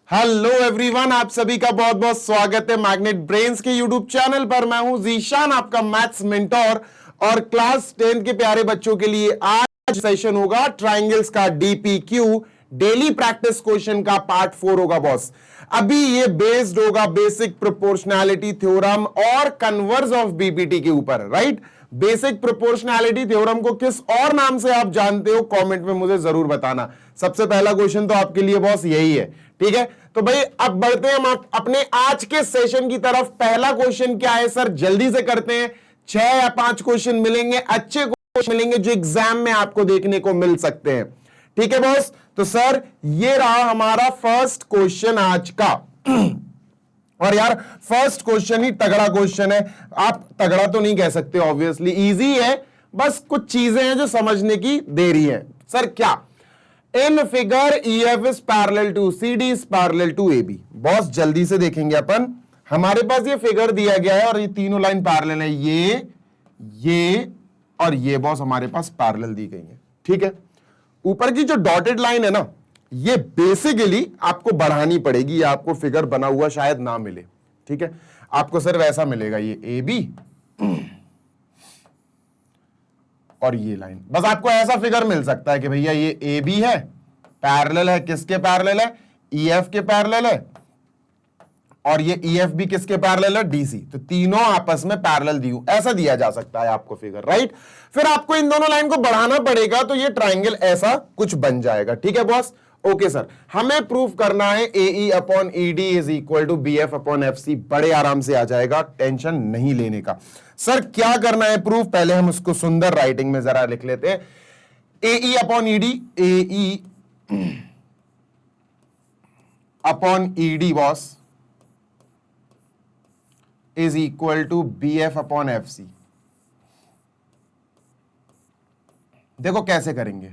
Hello everyone, आप सभी का बहुत बहुत स्वागत है मैग्नेट ब्रेन्स के यूट्यूब चैनल पर। मैं हूं जीशान, आपका मैथ्स मेंटोर। और क्लास 10 के प्यारे बच्चों के लिए आज सेशन होगा ट्रायंगल्स का डीपीक्यू डेली प्रैक्टिस क्वेश्चन का पार्ट 4 होगा बॉस। अभी ये बेस्ड होगा बेसिक प्रोपोर्शनैलिटी थ्योरम और कन्वर्स ऑफ बीपीटी के ऊपर, राइट। बेसिक प्रोपोर्शनैलिटी थ्योरम को किस और नाम से आप जानते हो, कमेंट में मुझे जरूर बताना। सबसे पहला क्वेश्चन तो आपके लिए बॉस यही है, ठीक है। तो भाई अब बढ़ते हैं हम अपने आज के सेशन की तरफ। पहला क्वेश्चन क्या है सर, जल्दी से करते हैं। 6 या 5 क्वेश्चन मिलेंगे, अच्छे क्वेश्चन मिलेंगे जो एग्जाम में आपको देखने को मिल सकते हैं, ठीक है बॉस। तो सर ये रहा हमारा फर्स्ट क्वेश्चन आज का। और यार फर्स्ट क्वेश्चन ही तगड़ा क्वेश्चन है। आप तगड़ा तो नहीं कह सकते, ऑब्वियसली इजी है, बस कुछ चीजें हैं जो समझने की देरी है। सर क्या, in figure EF is parallel to CD is parallel to AB। Boss जल्दी से देखेंगे अपन, हमारे पास ये फिगर दिया गया है और ये तीनों लाइन पैरेलल है, ये और ये बॉस हमारे पास पैरेलल दी गई है, ठीक है। ऊपर की जो डॉटेड लाइन है ना, ये बेसिकली आपको बढ़ानी पड़ेगी, आपको फिगर बना हुआ शायद ना मिले, ठीक है। आपको सिर्फ ऐसा मिलेगा, ये AB और ये लाइन, बस आपको ऐसा फिगर मिल सकता है कि भैया ये AB है, पैरेलल है, किसके पैरेलल है, EF के पैरेलल है, और ये EF भी किसके पैरेलल है, DC। तो तीनों आपस में पैरेलल दी, ऐसा दिया जा सकता है आपको फिगर, राइट। फिर आपको इन दोनों लाइन को बढ़ाना पड़ेगा तो ये ट्राइंगल ऐसा कुछ बन जाएगा, ठीक है बॉस। ओके सर, हमें प्रूफ करना है AE upon ED is equal to BF upon FC। बड़े आराम से आ जाएगा, टेंशन नहीं लेने का। सर क्या करना है प्रूफ, पहले हम उसको सुंदर राइटिंग में जरा लिख लेते हैं। AE upon ED, AE upon ED boss is equal to BF upon FC। देखो कैसे करेंगे,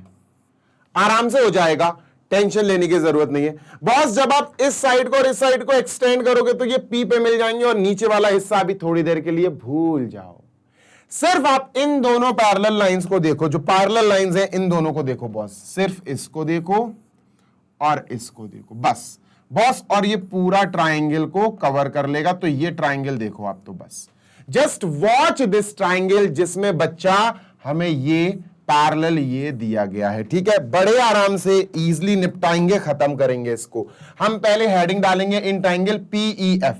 आराम से हो जाएगा, टेंशन लेने की जरूरत नहीं है बॉस। जब आप इस साइड को और इस साइड को एक्सटेंड करोगे तो ये P पे मिल जाएंगे और नीचे वाला हिस्सा अभी थोड़ी देर के लिए भूल जाओ। सिर्फ आप इन दोनों पैरेलल लाइंस को देखो, जो पैरेलल लाइंस हैं इन दोनों को देखो बॉस, सिर्फ इसको देखो और इसको देखो बस बॉस, और ये पूरा ट्राइंगल को कवर कर लेगा। तो ये ट्राइंगल देखो आप, तो बस जस्ट वॉच दिस ट्राइंगल जिसमें बच्चा हमें ये पैरेलल ये दिया गया है, ठीक है। बड़े आराम से इजीली निपटाएंगे, खत्म करेंगे इसको। हम पहले हेडिंग डालेंगे इन ट्राइंगल PEF,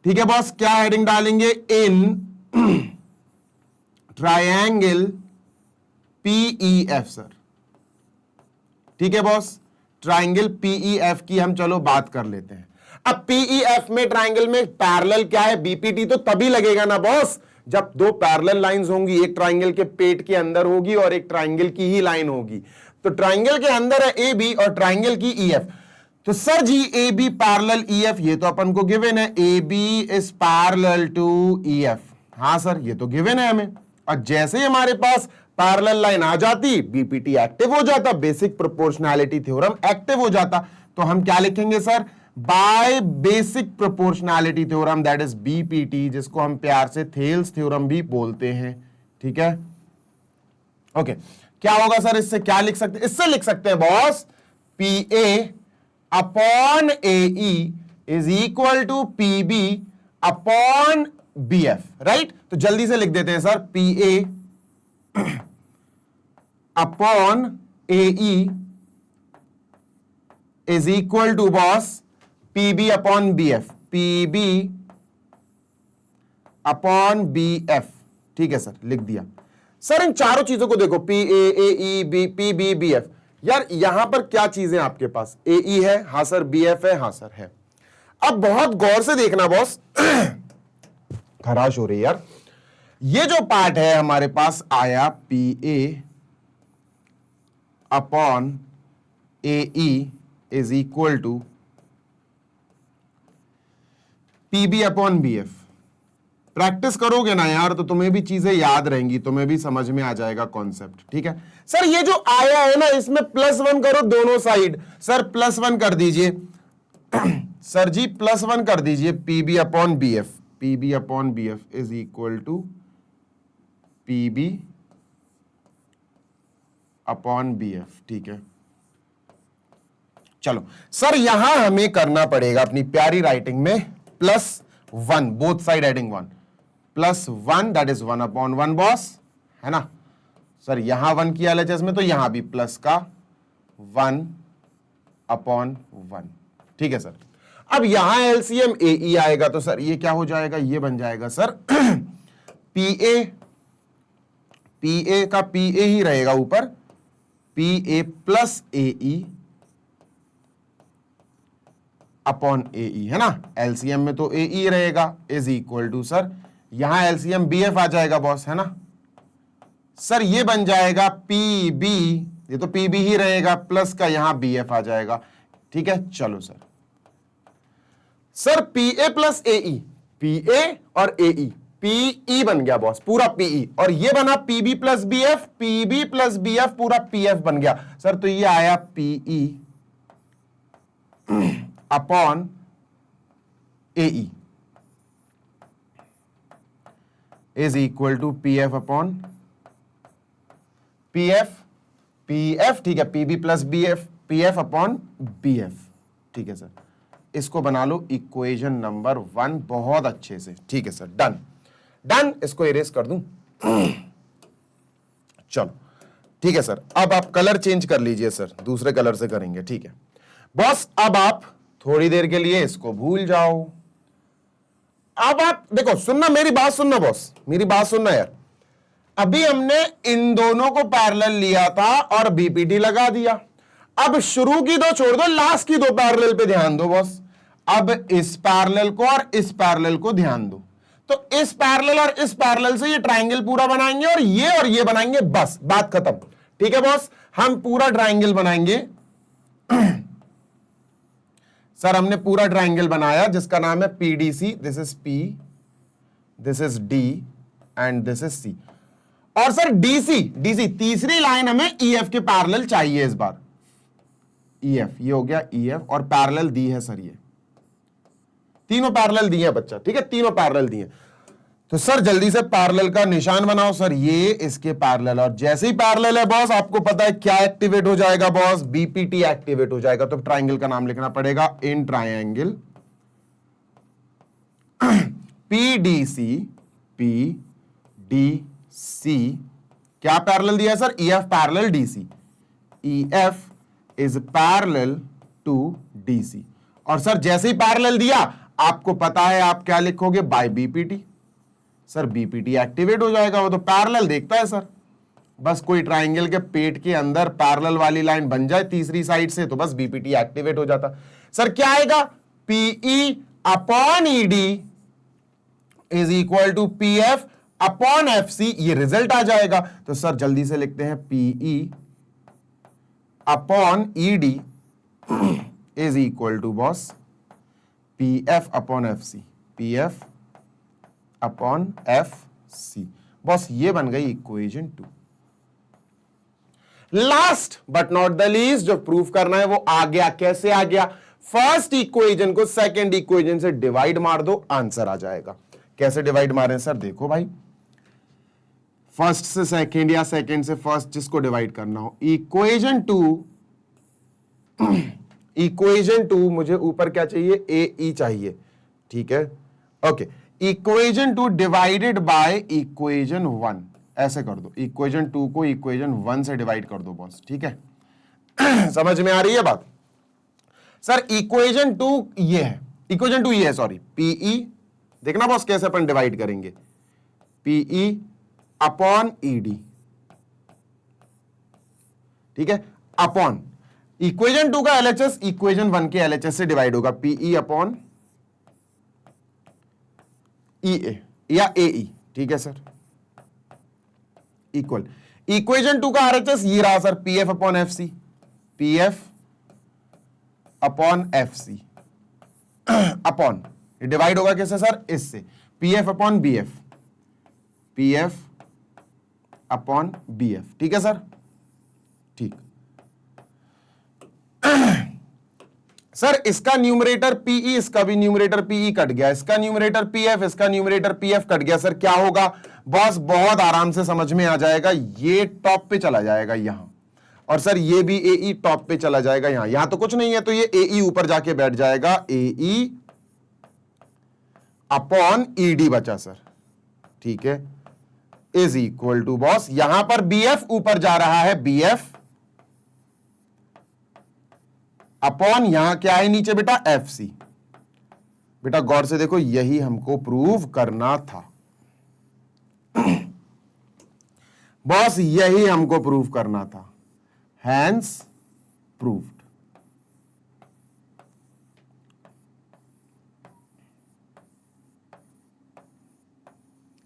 ठीक है बॉस। क्या हेडिंग डालेंगे, इन ट्रायंगल PEF सर, ठीक है बॉस। ट्राइंगल PEF की हम चलो बात कर लेते हैं। अब PEF में ट्राइंगल में पैरेलल क्या है, BPT तो तभी लगेगा ना बॉस जब दो पैरेलल लाइंस होंगी, एक ट्राइंगल के पेट के अंदर होगी और एक ट्राइंगल की ही लाइन होगी। तो ट्राइंगल के अंदर है AB और ट्राइंगल की EF। तो sir ji AB parallel EF, ये तो अपन को गिवन है, AB is parallel to EF। हाँ सर ये तो गिवन है हमें, और जैसे ही हमारे पास पैरेलल लाइन आ जाती BPT एक्टिव हो जाता, बेसिक प्रोपोर्शनैलिटी थ्योरम एक्टिव हो जाता। तो हम क्या लिखेंगे sir, by basic proportionality theorem that is BPT, जिसको हम प्यार से थेल्स थ्योरम भी बोलते हैं, ठीक है। ओके क्या होगा सर, इससे क्या लिख सकते हैं, इससे लिख सकते हैं boss PA upon AE is equal to PB upon BF, right. तो जल्दी से लिख देते हैं sir, PA upon AE is equal to boss PB upon BF, PB upon BF, ठीक है सर, लिख दिया। सर इन चारों चीजों को देखो, PA AE PB BF। यार यहां पर क्या चीजें आपके पास, AE है, हाँ सर, BF है, हाँ सर है। अब बहुत गौर से देखना बॉस, खराश हो रही है यार। ये जो पार्ट है हमारे पास आया PA upon AE is equal to PB upon BF। Practice करोगे ना यार तो तुम्हें भी चीजें याद रहेंगी, तुम्हें भी समझ में आ जाएगा कॉन्सेप्ट, ठीक है। सर ये जो आया है ना, इसमें +1 करो दोनों साइड। सर +1 कर दीजिए सर जी +1 कर दीजिए, PB upon BF, PB upon BF is equal to PB upon BF, ठीक है। चलो सर यहां हमें करना पड़ेगा अपनी प्यारी राइटिंग में +1, both side adding 1, +1 that is 1/1 boss, है ना सर। यहां 1 किया LHS में तो यहां भी प्लस का 1/1, ठीक है सर। अब यहां LCM AE आएगा तो सर ये क्या हो जाएगा, ये बन जाएगा सर PA का PA ही रहेगा ऊपर, PA + AE अपॉन AE, है ना। LCM में तो AE रहेगा, इज इक्वल टू सर यहां LCM BF आ जाएगा बॉस, है ना सर। ये बन जाएगा PB, ये तो PB ही रहेगा, प्लस का यहां BF आ जाएगा, ठीक है। चलो सर PA + AE, PA और AE, PE बन गया बॉस, पूरा PE, और ये बना PB + BF, PB + BF पूरा PF बन गया सर। तो ये आया PE upon AE is equal to PF upon PF, ठीक है, PB + BF, PF upon BF, ठीक है सर। इसको बना लो इक्वेशन नंबर 1 बहुत अच्छे से, ठीक है सर। डन डन, इसको इरेज कर दूं चलो ठीक है सर। अब आप कलर चेंज कर लीजिए सर, दूसरे कलर से करेंगे, ठीक है बॉस। अब आप थोड़ी देर के लिए इसको भूल जाओ। अब आप देखो, सुनना मेरी बात, सुनना बॉस, मेरी बात सुनना यार। अभी हमने इन दोनों को पैरेलल लिया था और बीपीटी लगा दिया। अब शुरू की दो छोड़ दो, लास्ट की दो पैरेलल पे ध्यान दो बॉस। अब इस पैरेलल को और इस पैरेलल को ध्यान दो, तो इस पैरेलल और इस पैरेलल से ये ट्रायंगल पूरा बनाएंगे और ये बनाएंगे, बस बात खत्म, ठीक है बॉस। हम पूरा ट्रायंगल बनाएंगे सर। हमने पूरा ट्रायंगल बनाया जिसका नाम है PDC, this is P, this is D and this is C। और सर DC तीसरी लाइन हमें EF के पैरेलल चाहिए इस बार। EF, ये हो गया EF, और पैरेलल दी है सर, ये तीनों पैरेलल दिए हैं बच्चा, ठीक है, तीनों पैरेलल दिए। तो सर जल्दी से पैरेलल का निशान बनाओ सर, ये इसके पैरेलल, और जैसे ही पैरेलल है बॉस आपको पता है क्या एक्टिवेट हो जाएगा बॉस, बीपीटी एक्टिवेट हो जाएगा। तो ट्रायंगल का नाम लिखना पड़ेगा, इन ट्रायंगल PDC, PDC क्या पैरेलल दिया है sir, EF parallel DC, EF is parallel to DC। और सर जैसे ही पैरेलल दिया आपको पता है आप क्या लिखोगे, by BPT. Sir BPT activate हो जाएगा, वो तो पैरेलल देखता है सर। बस कोई ट्रायंगल के पेट के अंदर पैरेलल वाली लाइन बन जाए तीसरी साइड से तो बस बीपीटी एक्टिवेट हो जाता। सर क्या आएगा, PE upon ED is equal to PF upon FC, ये रिजल्ट आ जाएगा। तो सर जल्दी से लिखते हैं, PE upon ED is equal to boss PF upon FC, PF upon FC। Boss ये बन गई equation 2। Last but not the least जो प्रूफ करना है वो आ गया। कैसे आ गया, फर्स्ट इक्वेशन को सेकंड इक्वेशन से डिवाइड मार दो, आंसर आ जाएगा। कैसे डिवाइड मारें सर, देखो भाई, फर्स्ट से सेकंड या सेकंड से फर्स्ट, जिसको डिवाइड करना हो। इक्वेशन 2 मुझे ऊपर क्या चाहिए, AE चाहिए, ठीक है, okay. Equation 2 divided by equation 1, ऐसे कर दो। इक्वेशन 2 को इक्वेशन 1 से डिवाइड कर दो बॉस, ठीक है। समझ में आ रही है बात सर। इक्वेशन 2 ये है, इक्वेशन 2 ये है, सॉरी, PE, देखना बॉस कैसे अपन डिवाइड करेंगे, PE अपॉन ED, ठीक है, अपॉन इक्वेशन 2 का LHS इक्वेशन 1 के LHS से डिवाइड होगा, PE अपॉन EA या AE, ठीक है सर, इक्वल इक्वेशन 2 का RHS ये रहा sir, PF upon FC, PF upon FC upon, divide होगा कैसे सर, इससे, PF upon BF, PF upon BF, ठीक है सर, ठीक। सर इसका न्यूमरेटर PE, इसका भी न्यूमरेटर PE कट गया, इसका न्यूमरेटर PF, इसका न्यूमरेटर PF कट गया। सर क्या होगा बॉस, बहुत आराम से समझ में आ जाएगा, ये टॉप पे चला जाएगा यहां, और सर ये भी AE टॉप पे चला जाएगा, यहां तो कुछ नहीं है, तो ये AE ऊपर जाके बैठ जाएगा, AE अपॉन ED बचा सर, ठीक है, इज इक्वल टू बॉस, यहां पर BF ऊपर जा रहा है, BF अपॉन यहां क्या है नीचे बेटा, FC। बेटा गौर से देखो, यही हमको प्रूव करना था बॉस, यही हमको प्रूव करना था, हैंस प्रूव्ड।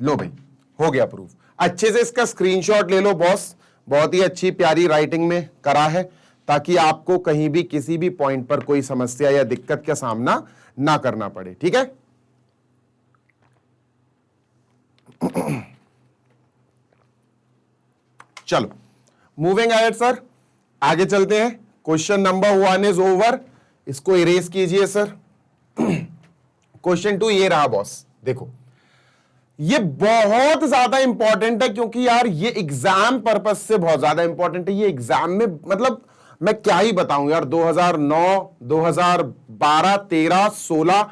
लो भाई, हो गया प्रूफ। अच्छे से इसका स्क्रीनशॉट ले लो बॉस, बहुत ही अच्छी प्यारी राइटिंग में करा है, ताकि आपको कहीं भी किसी भी पॉइंट पर कोई समस्या या दिक्कत का सामना ना करना पड़े, ठीक है। चलो मूविंग अहेड सर, आगे चलते हैं। क्वेश्चन नंबर 1 इज ओवर, इसको इरेज कीजिए सर। क्वेश्चन 2 ये रहा बॉस, देखो ये बहुत ज्यादा इंपॉर्टेंट है, क्योंकि यार ये एग्जाम पर्पस से बहुत ज्यादा इंपॉर्टेंट है। ये एग्जाम में मतलब मैं क्या ही बताऊं यार, 2009, 2012, 13, 16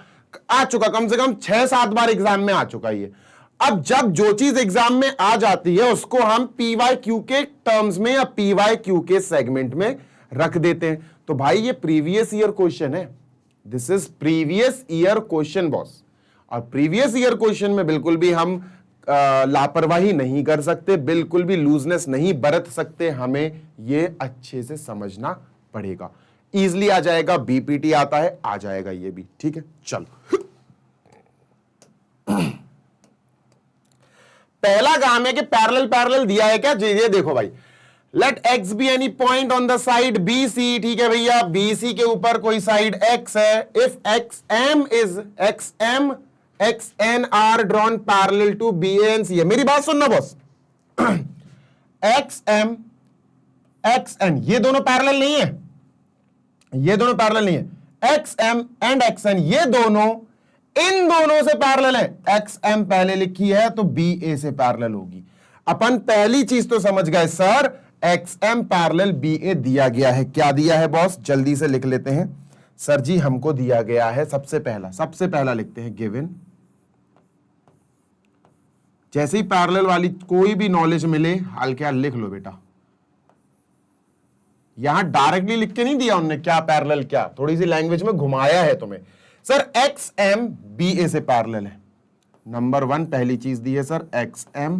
आ चुका, कम से कम 6-7 बार एग्जाम में आ चुका ये। अब जब जो चीज एग्जाम में आ जाती है उसको हम PYQ के टर्म्स में या PYQ के सेगमेंट में रख देते हैं। तो भाई ये प्रीवियस ईयर क्वेश्चन है, this is previous year question boss. और प्रीवियस ईयर क्वेश्चन में बिल्कुल भी हम लापरवाही नहीं कर सकते, बिल्कुल भी लूजनेस नहीं बरत सकते, हमें ये अच्छे से समझना पड़ेगा। इजली आ जाएगा, BPT आता है, आ जाएगा ये भी, ठीक है। चलो पहला काम है कि पैरेलल दिया है क्या, ये देखो भाई, let x be any point on the side BC, ठीक है भैया, BC के ऊपर कोई साइड x है, if XN are drawn parallel to BA and CA। मेरी बात सुनना बॉस, XN ये दोनों पैरेलल नहीं है, ये दोनों पैरेलल नहीं है, XM एंड XN ये दोनों इन दोनों से पैरेलल है। XM पहले लिखी है तो BA से पैरेलल होगी। अपन पहली चीज तो समझ गए सर, XM पैरेलल BA दिया गया है। क्या दिया है बॉस, जल्दी से लिख लेते हैं सर जी। हमको दिया गया है सबसे पहला लिखते हैं गिवन। जैसे ही पैरेलल वाली कोई भी नॉलेज मिले हाल क्या लिख लो बेटा। यहां डायरेक्टली लिख के नहीं दिया उन्होंने क्या पैरेलल, क्या थोड़ी सी लैंग्वेज में घुमाया है तुम्हें। सर XM BA से पैरेलल है, नंबर 1 पहली चीज दी है सर, XM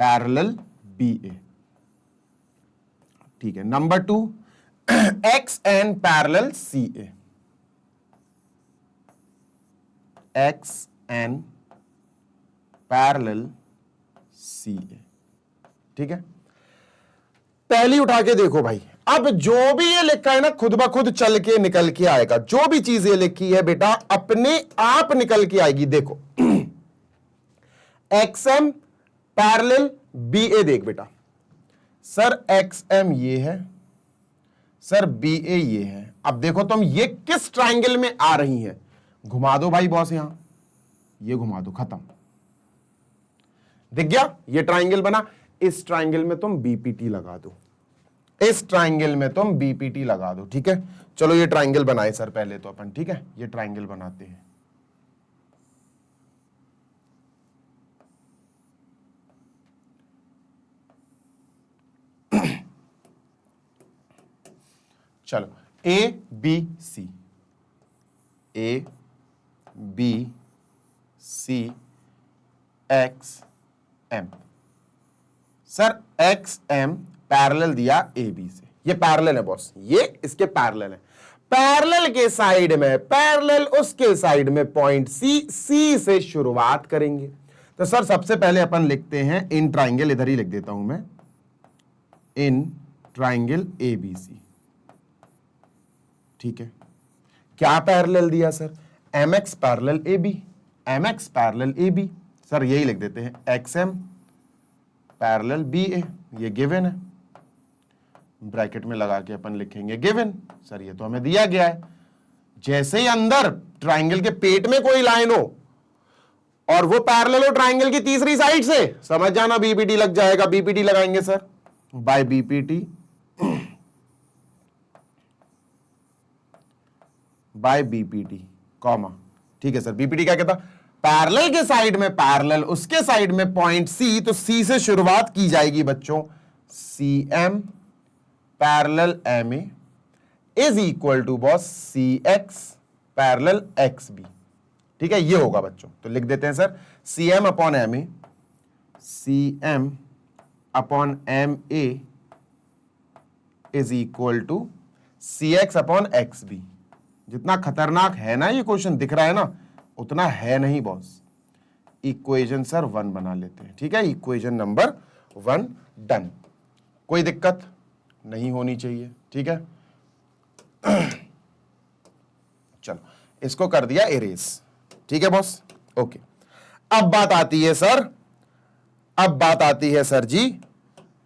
पैरेलल BA, ठीक है। Number 2 XN parallel CA, XN parallel CA, ठीक है। पहली उठा के देखो भाई, अब जो भी ये लिखा है ना खुद ब खुद चल के निकल के आएगा। जो भी चीज ये लिखी है बेटा अपने आप निकल के आएगी। देखो XM पैरेलल BA देख बेटा, सर XM ये है, सर BA ये है। अब देखो तुम ये किस ट्राइंगल में आ रही हैं, घुमा दो भाई बॉस, यहां ये घुमा दो, खत्म, दिख गया ये ट्राइंगल बना। इस ट्राइंगल में तुम BPT लगा दो, इस ट्राइंगल में तुम BPT लगा दो, ठीक है। चलो ये ट्राइंगल बनाए सर पहले तो अपन, ठीक है, ये ट्राइंगल बनाते हैं। चलो ABC, XM। Sir XM parallel दिया AB से, ये पैरेलल है बॉस, ये इसके पैरेलल है। पैरेलल के साइड में पैरेलल, उसके साइड में पॉइंट C से शुरुआत करेंगे। तो सर सबसे पहले अपन लिखते हैं इन ट्राइंगल, इधर ही लिख देता हूं मैं, इन ट्राइंगल ABC, ठीक है। क्या पैरेलल दिया sir, MX parallel AB, MX parallel AB, sir यही लिख देते हैं XM पैरेलल BA, ये गिवन है, ब्रैकेट में लगा के अपन लिखेंगे गिवन। सर ये तो हमें दिया गया है। जैसे ही अंदर ट्राइंगल के पेट में कोई लाइन हो और वो पैरेलल हो ट्राइंगल की तीसरी साइड से, समझ जाना BPT लग जाएगा। BPT लगाएंगे sir, by BPT by BPT comma, ठीक है सर। बीपीटी क्या कहता, पैरेलल के साइड में पैरेलल, उसके साइड में पॉइंट सी, तो सी से शुरुआत की जाएगी बच्चों, C M parallel M A is equal to boss C X parallel X B, ठीक है, ये होगा बच्चों। तो लिख देते हैं sir, C M upon M A, C M upon M A is equal to C X upon X B. जितना खतरनाक है ना ये क्वेश्चन दिख रहा है ना, उतना है नहीं बॉस। इक्वेशन सर 1 बना लेते हैं, ठीक है, इक्वेशन नंबर 1 डन। कोई दिक्कत नहीं होनी चाहिए, ठीक है। चलो इसको कर दिया इरेज, ठीक है बॉस, ओके। अब बात आती है सर, अब बात आती है सर जी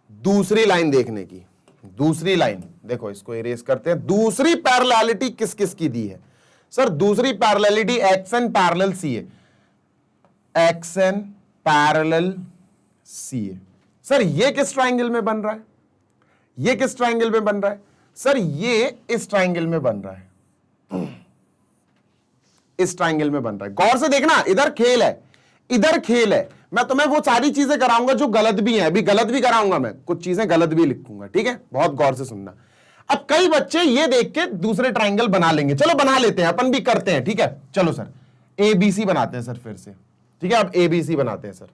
दूसरी लाइन देखने की। दूसरी लाइन देखो, इसको इरेज करते हैं। दूसरी पैरेललिटी किस किस की दी है सर? दूसरी पैरेललिटी एक्स एन पैरेलल सी है, एक्स एन पैरेलल सी है। सर ये किस ट्राइंगल में बन रहा है? ये किस ट्राइंगल में बन रहा है सर? ये इस ट्राइंगल में बन रहा है, इस ट्राइंगल में बन रहा है। गौर से देखना, इधर खेल है, इधर खेल है। मैं तुम्हें वो सारी चीजें कराऊंगा जो गलत भी हैं, अभी गलत भी कराऊंगा, मैं कुछ चीजें गलत भी लिखूंगा, ठीक है, बहुत गौर से सुनना। अब कई बच्चे ये देख के दूसरे ट्राइंगल बना लेंगे, चलो बना लेते हैं, अपन भी करते हैं, ठीक है। चलो सर एबीसी बनाते हैं सर फिर से, ठीक है। अब एबीसी बनाते हैं सर।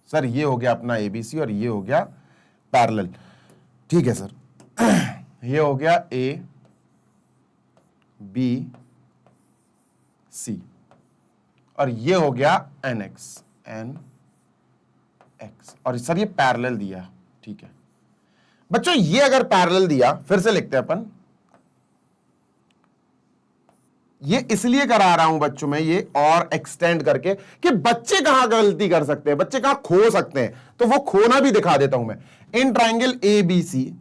सर ये हो गया अपना एबीसी और ये हो गया पैरेलल, ठीक है सर। ये हो गया ए बी सी और ये हो गया एन एक्स, एन एक्स, और सर ये पैरेलल दिया, ठीक है बच्चों। ये अगर पैरेलल दिया, फिर से लिखते हैं अपन, ये इसलिए करा रहा हूं बच्चों में ये और एक्सटेंड करके कि बच्चे कहां गलती कर सकते हैं, बच्चे कहां खो सकते हैं, तो वो खोना भी दिखा देता हूं मैं। In triangle A B C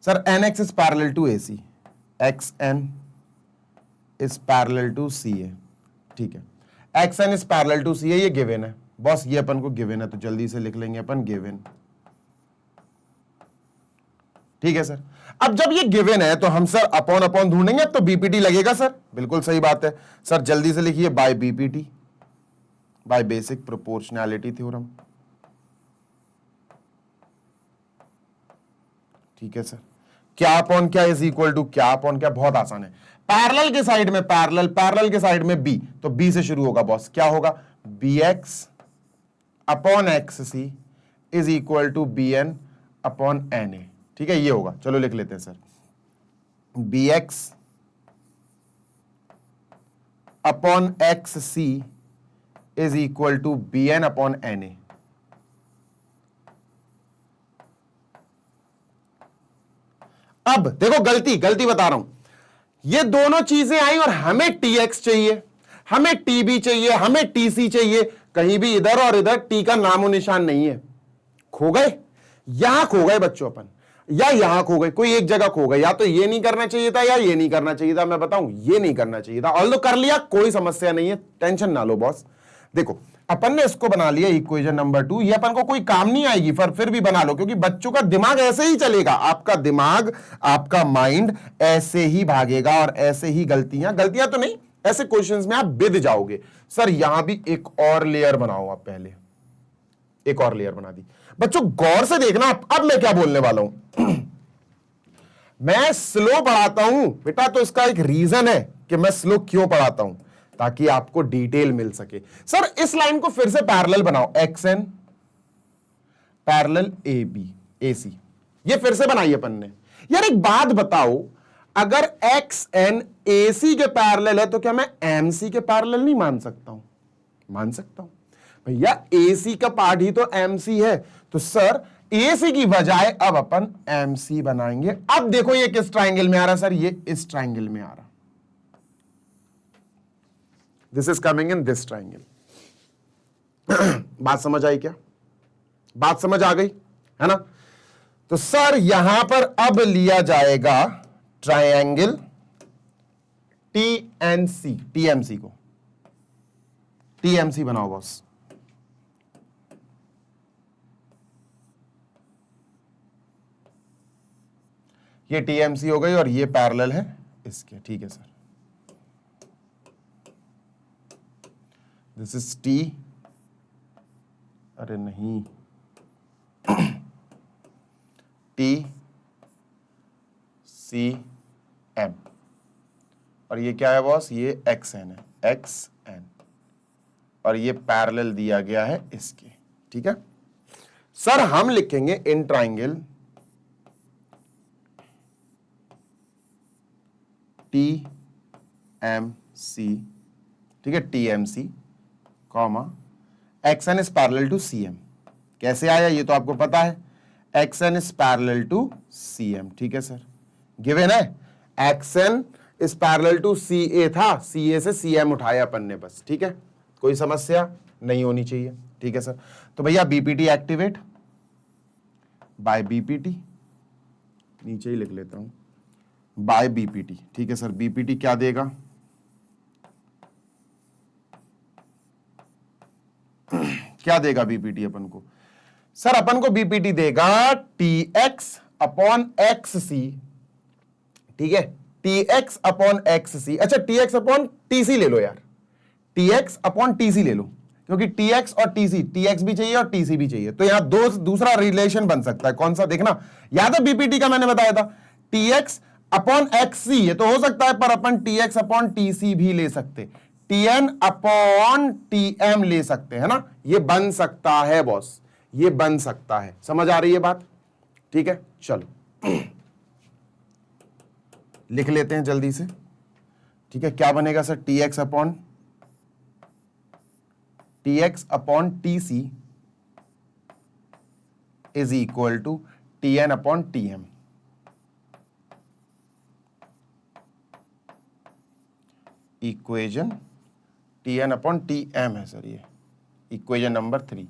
sir N X is parallel to A C, X N is parallel to C A, ठीक है। X N is parallel to C A, ये गिवन है बॉस, ये अपन को गिवन है, तो जल्दी से लिख लेंगे अपन गिवन, ठीक है सर। अब जब ये गिवन है तो हम सर अपॉन अपॉन ढूंढेंगे, अब तो बीपीटी लगेगा सर, बिल्कुल सही बात है सर। जल्दी से लिखिए by BPT, by basic proportionality theorem, ठीक है सर। क्या अपॉन क्या इज इक्वल टू क्या अपॉन क्या, बहुत आसान है। पैरेलल के साइड में पैरेलल, पैरेलल के साइड में बी, तो बी से शुरू होगा बॉस, क्या होगा, B X upon X C is equal to B N upon N A, ठीक है, ये होगा। चलो लिख लेते हैं sir, B X upon X C is equal to B N upon N A. अब देखो गलती बता रहा हूं, ये दोनों चीजें आई और हमें टी एक्स चाहिए, हमें टी बी चाहिए, हमें टी सी चाहिए, कहीं भी इधर और इधर टी का नामो निशान नहीं है। खो गए, यहां खो गए बच्चों अपन, या यहां खो गए, कोई एक जगह खो गए। या तो ये नहीं करना चाहिए था या ये नहीं करना चाहिए था, मैं बताऊं ये नहीं करना चाहिए था, ऑल्दो कर लिया, कोई समस्या नहीं है, टेंशन ना लो बॉस। देखो अपन ने इसको बना लिया इक्वेशन नंबर 2, ये अपन को कोई काम नहीं आएगी, पर फिर भी बना लो, क्योंकि बच्चों का दिमाग ऐसे ही चलेगा, आपका दिमाग, आपका माइंड ऐसे ही भागेगा और ऐसे ही गलतियां तो नहीं, ऐसे क्वेश्चंस में आप बिद जाओगे। सर यहां भी एक और लेयर बनाओ आप, पहले एक और लेयर बना दी। बच्चों गौर से देखना, अब मैं क्या बोलने वाला हूं। मैं स्लो पढ़ाता हूं बेटा, तो इसका एक रीजन है कि मैं स्लो क्यों पढ़ाता हूं, ताकि आपको डिटेल मिल सके। सर इस लाइन को फिर से पैरेलल बनाओ, X N parallel A B A C, ये फिर से बनाई अपन ने। यार एक बात बताओ, अगर एक्स एन ए सी के पैरेलल है तो क्या मैं एम सी के पैरेलल नहीं मान सकता हूं? मान सकता हूं भैया, ए सी का पार्ट ही तो एम सी है, तो सर ए सी की बजाय अब अपन एम सी बनाएंगे। अब देखो ये किस ट्राइंगल में आ रहा है सर, ये इस ट्राइंगल में आ रहा, this is coming in this triangle. बात समझ आई क्या? बात समझ आ गई है ना? तो सर यहां पर अब लिया जाएगा ट्रायंगल TNC, TMC को TMC बनाओ बॉस। ये TMC हो गई और ये पैरेलल है इसके, ठीक है सर। दिस इज T, अरे नहीं, TCM, और ये क्या है बॉस, ये XN है, XN, और ये पैरेलल दिया गया है इसके, ठीक है सर। हम लिखेंगे इन ट्राइंगल TMC, ठीक है, TMC comma XN is parallel to CM। कैसे आया ये तो आपको पता है, XN is parallel to CM, ठीक है सर। गिवन है XN is parallel to CA था, CA से CM उठाया अपन ने बस, ठीक है, कोई समस्या नहीं होनी चाहिए, ठीक है सर। तो भैया BPT एक्टिवेट बाय BPT, नीचे ही लिख लेता हूं, बाय BPT, ठीक है सर। BPT क्या देगा, क्या देगा BPT अपन को सर? अपन को BPT देगा TX अपॉन XC, ठीक है, TX अपॉन XC। अच्छा TX अपॉन TC ले लो यार, TX अपॉन TC ले लो, क्योंकि TX और TC, TX भी चाहिए और TC भी चाहिए, तो यहां दूसरा रिलेशन बन सकता है। कौन सा देखना, याद है BPT का मैंने बताया था, TX अपॉन XC, ये तो हो सकता है, पर अपन TX अपॉन TC भी ले सकते, TN अपॉन TM ले सकते हैं ना, ये बन सकता है बॉस, ये बन सकता है। समझ आ रही है बात? ठीक है, चलो लिख लेते हैं जल्दी से, ठीक है। क्या बनेगा sir? TX upon TC is equal to TN upon TM। Equation TN upon TM है सर, ये इक्वेशन नंबर 3।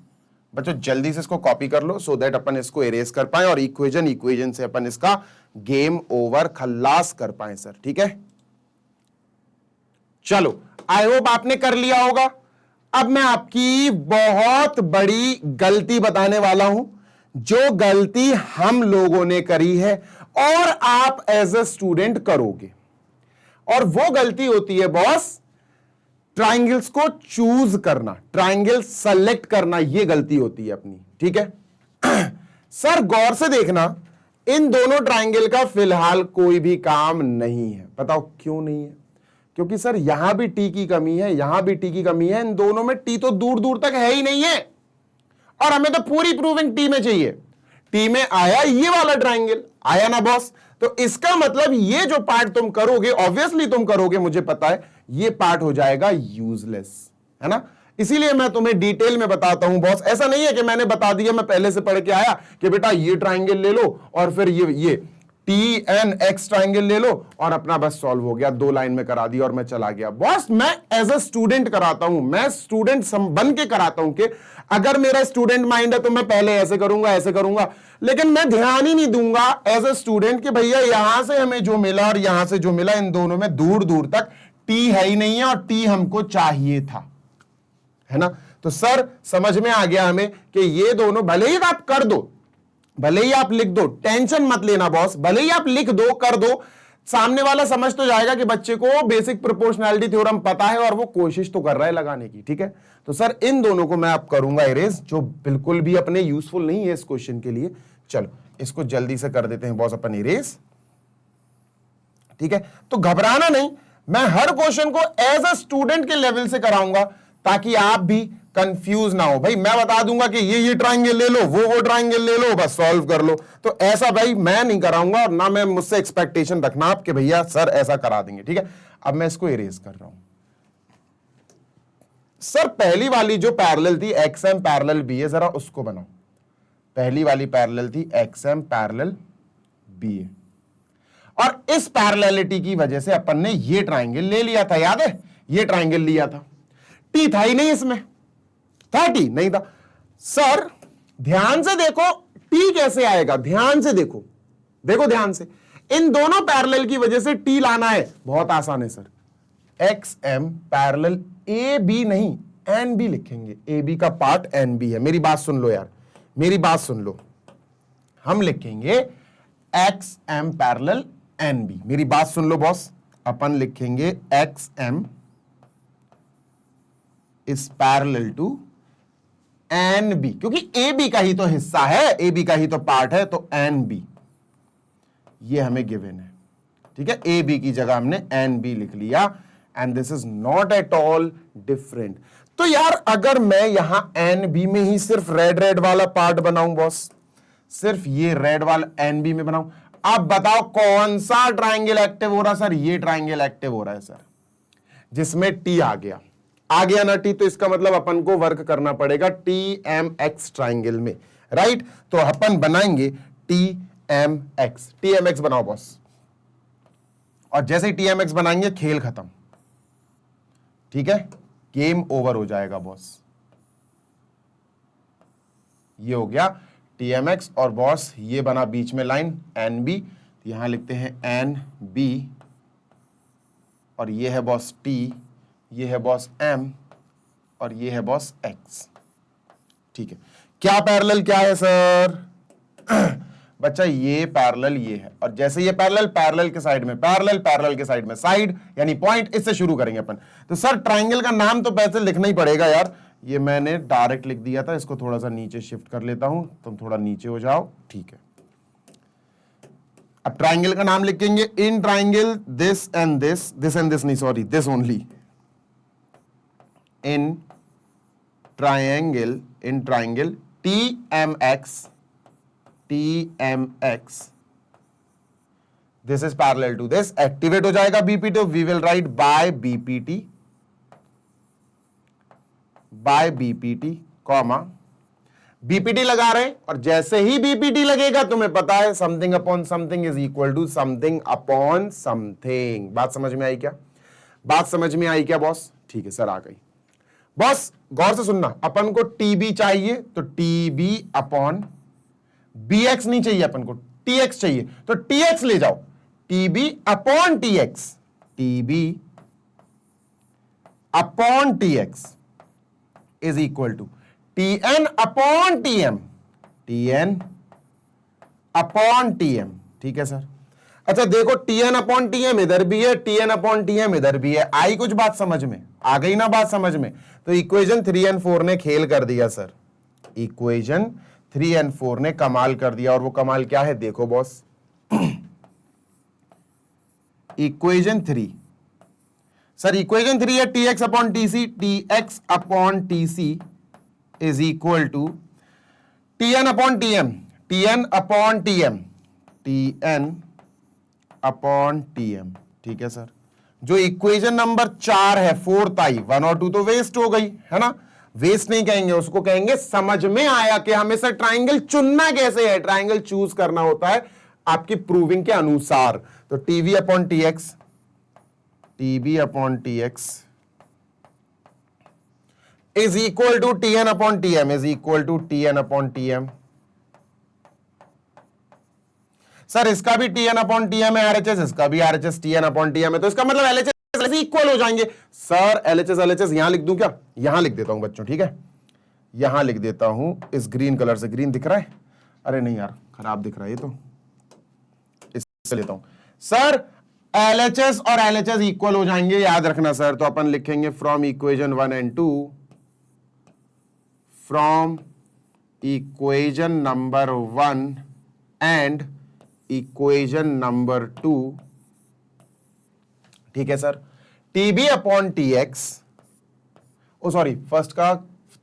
बच्चों जल्दी से इसको कॉपी कर लो सो दैट अपन इसको इरेज कर पाए और इक्वेशन से अपन इसका गेम ओवर, खल्लास कर पाए सर, ठीक है। चलो आई होप आपने कर लिया होगा। अब मैं आपकी बहुत बड़ी गलती बताने वाला हूं, जो गलती हम लोगों ने करी है और आप एज अ स्टूडेंट करोगे, और वो गलती होती है बॉस ट्राइंगल्स को चूज करना, ट्राइंगल सेलेक्ट करना, ये गलती होती है अपनी, ठीक है। सर गौर से देखना, इन दोनों ट्राइंगल का फिलहाल कोई भी काम नहीं है। बताओ क्यों नहीं है? क्योंकि सर यहां भी टी की कमी है, यहां भी टी की कमी है, इन दोनों में टी तो दूर दूर तक है ही नहीं है, और हमें तो पूरी प्रूविंग टी में चाहिए। टी में आया ये वाला ट्राइंगल, आया ना बॉस? तो इसका मतलब ये जो पार्ट तुम करोगे, ऑब्वियसली तुम करोगे, मुझे पता है, ये पार्ट हो जाएगा यूजलेस, है ना। इसीलिए मैं तुम्हें डिटेल में बताता हूं बॉस। ऐसा नहीं है कि मैंने बता दिया, मैं पहले से पढ़ के आया कि बेटा ये ट्राइंगल ले लो और फिर ये TNX ट्राइंगल ले लो और अपना बस सॉल्व हो गया, 2 लाइन में करा दिया और मैं चला गया। बॉस मैं एज अ स्टूडेंट कराता हूं, मैं स्टूडेंट बन के कराता हूं कि अगर मेरा स्टूडेंट माइंड है तो मैं पहले ऐसे करूंगा, ऐसे करूंगा, लेकिन मैं ध्यान ही नहीं दूंगा एज अ स्टूडेंट कि भैया यहां से हमें जो मिला और यहां से जो मिला, इन दोनों में दूर दूर तक टी है ही नहीं है और टी हमको चाहिए था, है ना। तो सर समझ में आ गया हमें कि ये दोनों, भले ही आप कर दो, भले ही आप लिख दो, टेंशन मत लेना बॉस, भले ही आप लिख दो, कर दो, सामने वाला समझ तो जाएगा कि बच्चे को बेसिक प्रोपोर्शनैलिटी थ्योरम पता है और वो कोशिश तो कर रहा है लगाने की, ठीक है। तो सर इन दोनों को मैं आप करूंगा इरेज, जो बिल्कुल भी अपने यूजफुल नहीं है इस क्वेश्चन के लिए। चलो इसको जल्दी से कर देते हैं बॉस अपन इरेज, ठीक है। तो घबराना नहीं, मैं हर क्वेश्चन को एज अ स्टूडेंट के लेवल से कराऊंगा ताकि आप भी कंफ्यूज ना हो। भाई मैं बता दूंगा कि ये ट्राइंगल ले लो, वो ट्राइंगल ले लो, बस सॉल्व कर लो, तो ऐसा भाई मैं नहीं कराऊंगा और ना मैं मुझसे एक्सपेक्टेशन रखना आप कि भैया सर ऐसा करा देंगे, ठीक है। अब मैं इसको इरेज कर रहा हूं। सर पहली वाली जो पैरेलल थी XM पैरेलल BA, जरा उसको बनाओ। पहली वाली पैरेलल थी XM पैरेलल BA, और इस पैरेललिटी की वजह से अपन ने ये ट्राइंगल ले लिया था, याद है, ये ट्राइंगल लिया था। टी था ही नहीं इसमें, था टी नहीं था। सर ध्यान से देखो टी कैसे आएगा, ध्यान से देखो, देखो ध्यान से, इन दोनों पैरेलल की वजह से टी लाना है, बहुत आसान है sir. X M parallel A B नहीं एन बी लिखेंगे, ए बी का पार्ट एन बी है। मेरी बात सुन लो यार, मेरी बात सुन लो, हम लिखेंगे X M parallel N B. मेरी बात सुन लो बॉस, अपन लिखेंगे X M is parallel to N B, क्योंकि ए बी का ही तो हिस्सा है, ए बी का ही तो पार्ट है, तो एन बी ये हमें गिवन है, ठीक है। ए बी की जगह हमने एन बी लिख लिया, and this is not at all different. तो यार अगर मैं यहां एन बी में ही सिर्फ रेड रेड वाला पार्ट बनाऊं बॉस, सिर्फ ये रेड वाला एन बी में बनाऊं, अब बताओ कौन सा ट्राइंगल एक्टिव हो रहा है सर? ये ट्राइंगल एक्टिव हो रहा है सर, जिसमें टी आ गया ना टी, तो इसका मतलब अपन को वर्क करना पड़ेगा टी एम एक्स ट्राइंगल में, राइट। तो अपन बनाएंगे टी एम एक्स बनाओ बॉस, और जैसे ही टी एम एक्स बनाएंगे खेल खत्म, ठीक है, गेम ओवर हो जाएगा बॉस। ये हो गया टी एम एक्स, और बॉस ये बना बीच में लाइन एन बी, यहां लिखते हैं एन बी, और ये है बॉस टी, ये है बॉस एम, और ये है बॉस एक्स, ठीक है। क्या पैरेलल क्या है सर? बच्चा ये पैरेलल ये है, और जैसे ये पैरेलल के साइड में पैरेलल के साइड में साइड यानी पॉइंट, इससे शुरू करेंगे अपन। तो सर ट्राइंगल का नाम तो वैसे लिखना ही पड़ेगा यार, ये मैंने डायरेक्ट लिख दिया था, इसको थोड़ा सा नीचे शिफ्ट कर लेता हूं, तुम थोड़ा नीचे हो जाओ, ठीक है। अब ट्राइंगल का नाम लिखेंगे in triangle this and this नहीं, sorry, this only, in triangle TMX, this is parallel to this, activate हो जाएगा BPT, we will write by BPT comma BPT लगा रहे हैं, और जैसे ही बीपीटी लगेगा तुम्हें पता है something upon something is equal to something upon something. बात समझ में आई क्या? बात समझ में आई क्या बॉस? ठीक है सर, आ गई। बॉस गौर से सुनना, अपन को टीबी चाहिए तो टीबी अपॉन बीएक्स नहीं चाहिए, अपन को टीएक्स चाहिए, तो टीएक्स ले जाओ, TB upon TX, TB upon TX is equal to TN upon TM, TN upon TM, ठीक है सर। अच्छा देखो, टीएन अपॉन टीएम इधर भी है, टीएन अपॉन टीएम इधर भी है, आई कुछ बात समझ में? आ गई ना बात समझ में? तो इक्वेशन 3 और 4 ने खेल कर दिया सर, इक्वेशन 3 और 4 ने कमाल कर दिया, और वो कमाल क्या है देखो बॉस। इक्वेशन 3 सर, इक्वेशन 3 है T X upon TC, T X upon TC is equal to TN upon TM, TN upon TM, TN upon TM, ठीक है सर। जो इक्वेशन नंबर 4 है, 4th आई, 1 और 2 तो वेस्ट हो गई है ना, वेस्ट नहीं कहेंगे उसको, कहेंगे समझ में आया कि हमें सर ट्राइंगल चुनना कैसे है, ट्राइंगल चूज करना होता है आपकी प्रूविंग के अनुसार। तो TV upon T X, TB upon T X is equal to TN upon TM, is equal to TN upon TM. Sir इसका भी टीएन अपॉन टीएम है आरएचएस, इसका भी आरएचएस टीएन अपॉन टीएम है, तो इसका मतलब एलएचएस इक्वल हो जाएंगे। सर एलएचएस यहां लिख दूं क्या? यहां लिख देता हूं बच्चों, ठीक है, यहां लिख देता हूं इस ग्रीन कलर से। ग्रीन दिख रहा है? अरे नहीं यार, खराब दिख रहा है ये तो, इससे लेता हूं। सर एलएचएस और एलएचएस इक्वल हो जाएंगे, याद रखना सर। तो अपन लिखेंगे from equation 1 and 2, from equation number 1 and equation number 2, ठीक है sir, TB upon T X, oh sorry, first का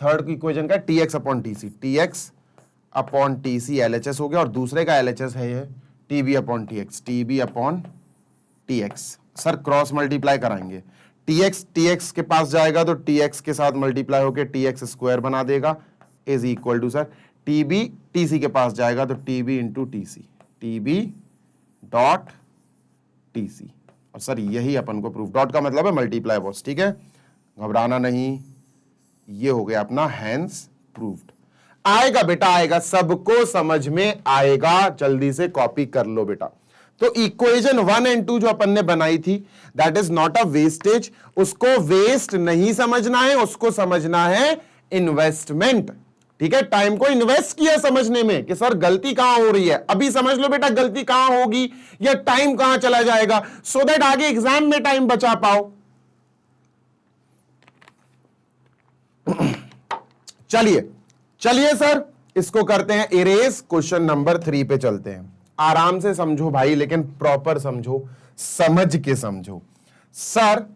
थर्ड इक्वेशन का T X upon TC, T X upon TC LHS हो गया, और दूसरे का एलएचएस है ये TB upon T X, TB upon T X. Sir cross multiply कराएंगे, टी एक्स के पास जाएगा तो टी एक्स के साथ मल्टीप्लाई होकर टी एक्स स्क्वायर बना देगा, is equal to sir TB TC के पास जाएगा तो TB into TC, TB dot TC. और सर यही अपन को प्रूफ, डॉट का मतलब है मल्टीप्लाई बॉस, ठीक है, घबराना नहीं, ये हो गया अपना हैंस प्रूफ्ड। आएगा बेटा आएगा, सबको समझ में आएगा, जल्दी से कॉपी कर लो बेटा। तो इक्वेशन 1 एंड 2 जो अपन ने बनाई थी, that is not a wastage. उसको वेस्ट नहीं समझना है, उसको समझना है इन्वेस्टमेंट। ठीक है, टाइम को इन्वेस्ट किया समझने में कि सर गलती कहां हो रही है, अभी समझ लो बेटा गलती कहां होगी या टाइम कहां चला जाएगा, सो दैट आगे एग्जाम में टाइम बचा पाओ। चलिए चलिए सर, इसको करते हैं इरेज। क्वेश्चन नंबर 3 पे चलते हैं। आराम से समझो भाई, लेकिन प्रॉपर समझो, समझ के समझो। सर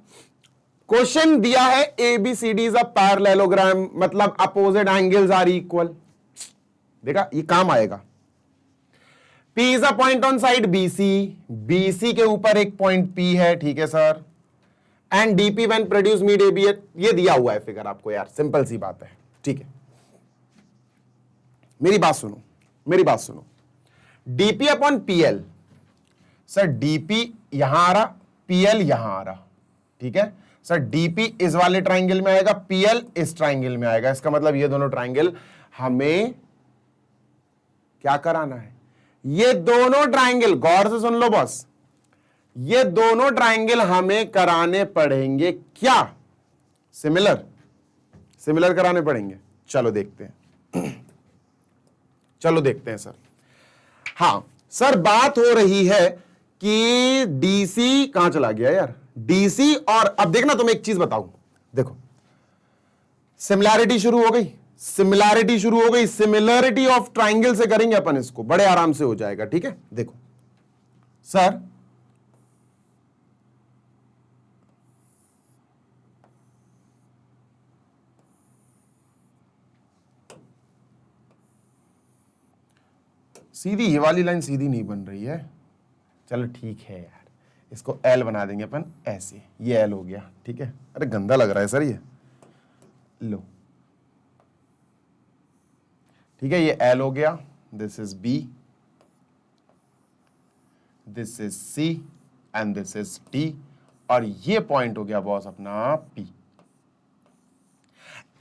क्वेश्चन दिया है ABCD इज अ पैरेललोग्राम, मतलब अपोजिट एंगल्स आर इक्वल। देखा, ये काम आएगा। P is a point on side BC, BC के ऊपर एक पॉइंट P है, ठीक है sir. And DP when produce meet AB, ये दिया हुआ है फिगर आपको यार, सिंपल सी बात है। ठीक है, मेरी बात सुनो, मेरी बात सुनो। DP upon PL, sir DP यहां आ रहा, PL यहां आ रहा, ठीक है सर। DP इस वाले ट्राइंगल में आएगा, PL इस ट्राइंगल में आएगा। इसका मतलब ये दोनों ट्राइंगल हमें क्या कराना है, ये दोनों ट्राइंगल, गौर से सुन लो बॉस, ये दोनों ट्राइंगल हमें कराने पड़ेंगे क्या, सिमिलर, सिमिलर कराने पड़ेंगे। चलो देखते हैं, चलो देखते हैं सर। हां सर, बात हो रही है कि DC कहां चला गया यार, DC, और अब देखना तुम एक चीज बताऊं, देखो सिमिलैरिटी शुरू हो गई, सिमिलैरिटी शुरू हो गई, सिमिलरिटी ऑफ ट्राइंगल से करेंगे अपन इसको, बड़े आराम से हो जाएगा। ठीक है, देखो सर, सीधी ये वाली लाइन सीधी नहीं बन रही है, चलो ठीक है यार, इसको L बना देंगे अपन ऐसे, ये L हो गया। ठीक है, अरे गंदा लग रहा है सर ये, लो ठीक है, ये L हो गया, this is B, this is C and this is D, और ये पॉइंट हो गया बॉस अपना P।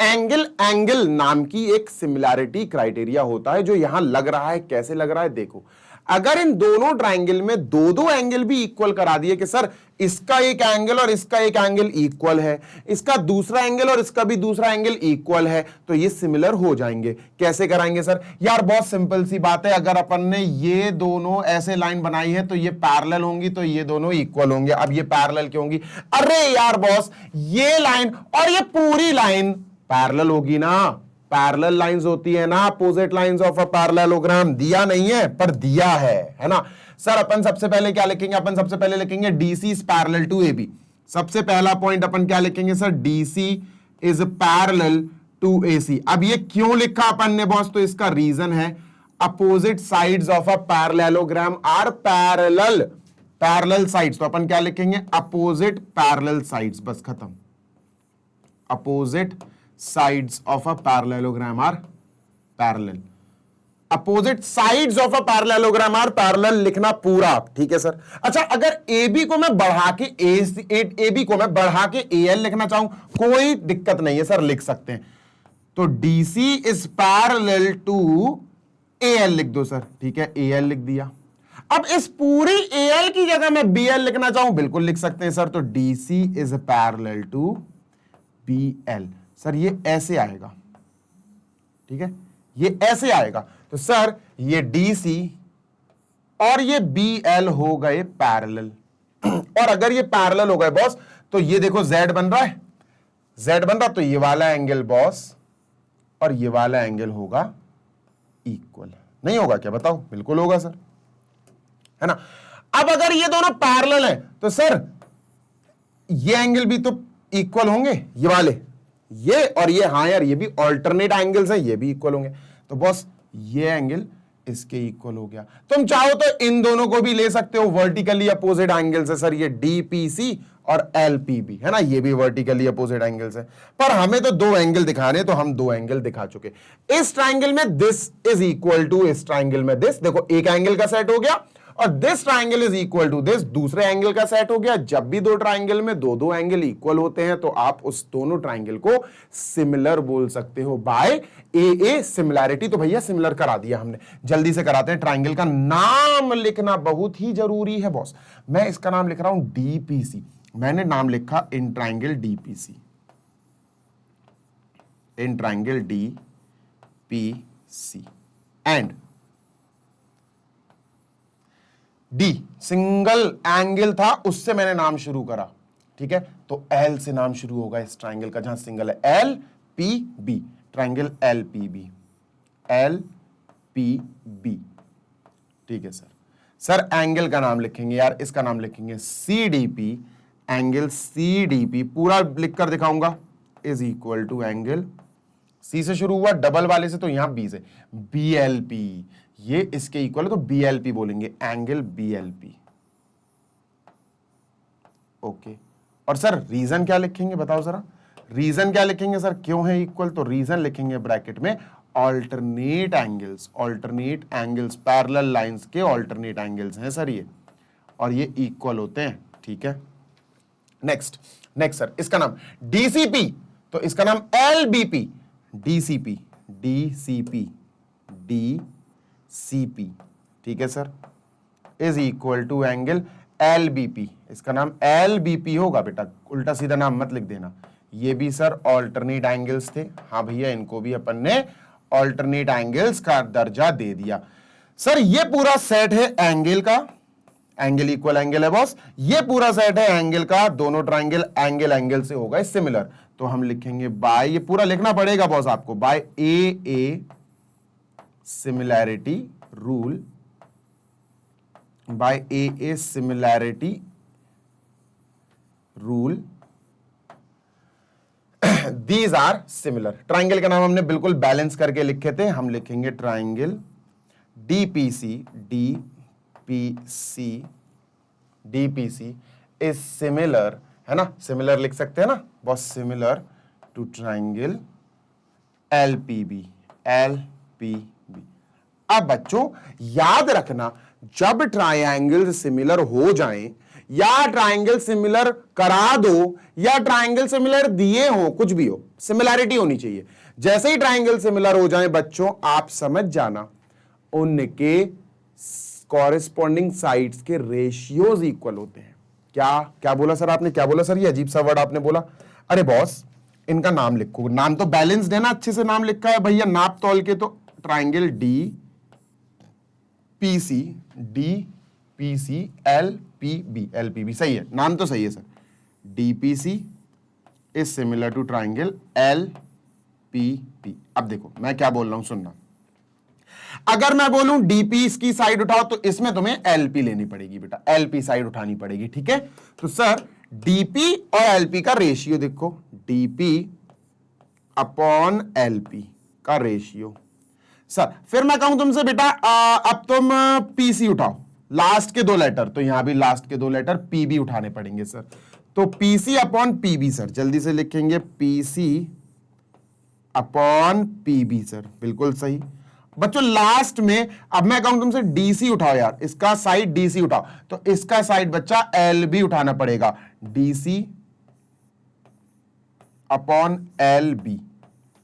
एंगल, एंगल नाम की एक सिमिलैरिटी क्राइटेरिया होता है जो यहां लग रहा है। कैसे लग रहा है, देखो, अगर इन दोनों ट्राइंगल में दो दो एंगल भी इक्वल करा दिए कि सर इसका एक एंगल और इसका एक एंगल इक्वल है, इसका दूसरा एंगल और इसका भी दूसरा एंगल इक्वल है, तो ये सिमिलर हो जाएंगे। कैसे कराएंगे सर, यार बहुत सिंपल सी बात है, अगर अपन ने ये दोनों ऐसे लाइन बनाई है तो ये पैरेलल होंगी, तो ये दोनों इक्वल होंगे। अब ये पैरेलल क्यों होंगी, अरे यार बॉस, ये लाइन और ये पूरी लाइन पैरेलल होगी ना, पैरेलल लाइंस होती है ना, opposite lines of a parallelogram. दिया नहीं है पर दिया है ना सर। अपन सबसे पहले क्या लिखेंगे, अपन सबसे पहले लिखेंगे DC is parallel to AB। सबसे पहला पॉइंट अपन क्या लिखेंगे sir, DC is parallel to AC। अब ये क्यों लिखा अपन ने बॉस, तो इसका रीजन है opposite sides of a parallelogram are parallel, parallel sides, तो अपन क्या लिखेंगे, अपोजिट पैरेलल साइड्स, बस खत्म। Opposite sides of a parallelogram are parallel, opposite sides of a parallelogram are parallel लिखना पूरा। ठीक है सर। अच्छा, अगर AB को मैं बढ़ा के AB को मैं बढ़ा के AL लिखना चाहूं, कोई दिक्कत नहीं है सर, लिख सकते हैं। तो DC is parallel to AL लिख दो सर, ठीक है, AL लिख दिया। अब इस पूरी AL की जगह मैं BL लिखना चाहूं, बिल्कुल लिख सकते हैं सर। तो DC is parallel to BL, sir ये ऐसे आएगा, ठीक है, ये ऐसे आएगा। तो सर ये DC और ये BL हो गए पैरेलल। और अगर ये पैरेलल हो गए बॉस, तो ये देखो Z बन रहा है, Z बन रहा, तो ये वाला एंगल बॉस और ये वाला एंगल होगा इक्वल। नहीं होगा क्या बताओ, बिल्कुल होगा सर, है ना। अब अगर ये दोनों पैरेलल हैं तो सर ये एंगल भी तो इक्वल होंगे, ये वाले, ये और ये, हाँ यार ये भी ऑल्टरनेट एंगल्स हैं, ये भी इक्वल होंगे। तो बॉस ये एंगल इसके इक्वल हो गया। तुम चाहो तो इन दोनों को भी ले सकते हो, वर्टिकली अपोजिट एंगल्स है सर, ये DPC और LPB, है ना, ये भी वर्टिकली अपोजिट एंगल्स है। पर हमें तो दो एंगल दिखाने, तो हम दो एंगल दिखा चुके। इस ट्राइंगल में दिस इज इक्वल टू इस ट्राइंगल में दिस, देखो एक एंगल का सेट हो गया, और this triangle is equal to this, दूसरे एंगल का सेट हो गया। जब भी दो ट्राइंगल में दो दो एंगल इक्वल होते हैं तो आप उस दोनों ट्राइंगल को सिमिलर बोल सकते हो बाय ए सिमिलैरिटी। तो भैया सिमिलर करा दिया हमने, जल्दी से कराते हैं। ट्राइंगल का नाम लिखना बहुत ही जरूरी है बॉस। मैं इसका नाम लिख रहा हूं डीपीसी, मैंने नाम लिखा in triangle DPC, in triangle DPC and D single angle था, उससे मैंने नाम शुरू करा, ठीक है। तो एल से नाम शुरू होगा इस ट्राइंगल का, जहां सिंगल है, L P B, triangle L P B, L P B, ठीक है सर। सर एंगल का नाम लिखेंगे यार, इसका नाम लिखेंगे C D P, angle C D P पूरा लिख कर दिखाऊंगा, is equal to angle C से शुरू हुआ, डबल वाले से तो यहां बी से, बी एल पी, ये इसके इक्वल है तो बी एल पी बोलेंगे, angle B L P. Okay, और सर रीजन क्या लिखेंगे बताओ जरा, रीजन क्या लिखेंगे सर, क्यों है इक्वल? तो रीजन लिखेंगे ब्रैकेट में alternate angles, alternate angles, parallel lines के ऑल्टरनेट एंगल्स हैं सर ये, और ये इक्वल होते हैं, ठीक है। नेक्स्ट सर, इसका नाम डीसीपी, तो इसका नाम एलबीपी, डीसीपी, डीसीपी, डीसीपी, ठीक है sir, is equal to angle LBP, इसका नाम एलबीपी होगा बेटा, उल्टा सीधा नाम मत लिख देना। ये भी सर ऑल्टरनेट एंगल्स थे, हाँ भैया इनको भी अपन ने ऑल्टरनेट एंगल्स का दर्जा दे दिया। सर ये पूरा सेट है एंगल का, एंगल इक्वल एंगल है बॉस, ये पूरा सेट है एंगल का, दोनों ट्राइंगल एंगल से हो गए सिमिलर, तो हम लिखेंगे बाय, ये पूरा लिखना पड़ेगा बॉस आपको, by A similarity rule, by A similarity rule these are similar. Triangle का नाम हमने बिल्कुल बैलेंस करके लिखे थे, हम लिखेंगे triangle DPC, DPC is similar, है ना, सिमिलर लिख सकते हैं ना बॉस, सिमिलर टू ट्राइंगल एलपीबी, एलपीबी। अब बच्चों याद रखना, जब ट्राइंगल सिमिलर हो जाएं या ट्राइंगल सिमिलर करा दो या ट्राइंगल सिमिलर दिए हो, कुछ भी हो, सिमिलैरिटी होनी चाहिए। जैसे ही ट्राइंगल सिमिलर हो जाए बच्चों, आप समझ जाना उनके कॉरेस्पॉन्डिंग साइड्स के रेशियोज इक्वल होते हैं। क्या बोला सर आपने, क्या बोला सर, ये अजीब सा वर्ड आपने बोला। अरे बॉस इनका नाम लिखो, नाम तो बैलेंस्ड है ना, अच्छे से नाम लिखा है भैया, नाप तौल के, तो triangle D P C L P B, सही है, नाम तो सही है sir. DPC is similar to triangle L P B. अब देखो मैं क्या बोल रहा हूं, सुनना, अगर मैं बोलूं डीपी इसकी साइड उठाओ तो इसमें तुम्हें एलपी लेनी पड़ेगी बेटा, एलपी साइड उठानी पड़ेगी, ठीक है। तो सर डीपी और एलपी का रेशियो देखो, डीपी अपॉन एलपी का रेशियो। सर फिर मैं कहूं तुमसे बेटा अब तुम पीसी उठाओ, लास्ट के दो लेटर, तो यहां भी लास्ट के दो लेटर पीबी उठाने पड़ेंगे सर, तो पीसी अपॉन पीबी सर, जल्दी से लिखेंगे पीसी अपॉन पीबी सर, बिल्कुल सही बच्चों। लास्ट में अब मैं कहूं तुमसे डीसी उठाओ यार, इसका साइड डीसी उठाओ, तो इसका साइड बच्चा एलबी उठाना पड़ेगा, डीसी अपॉन एलबी,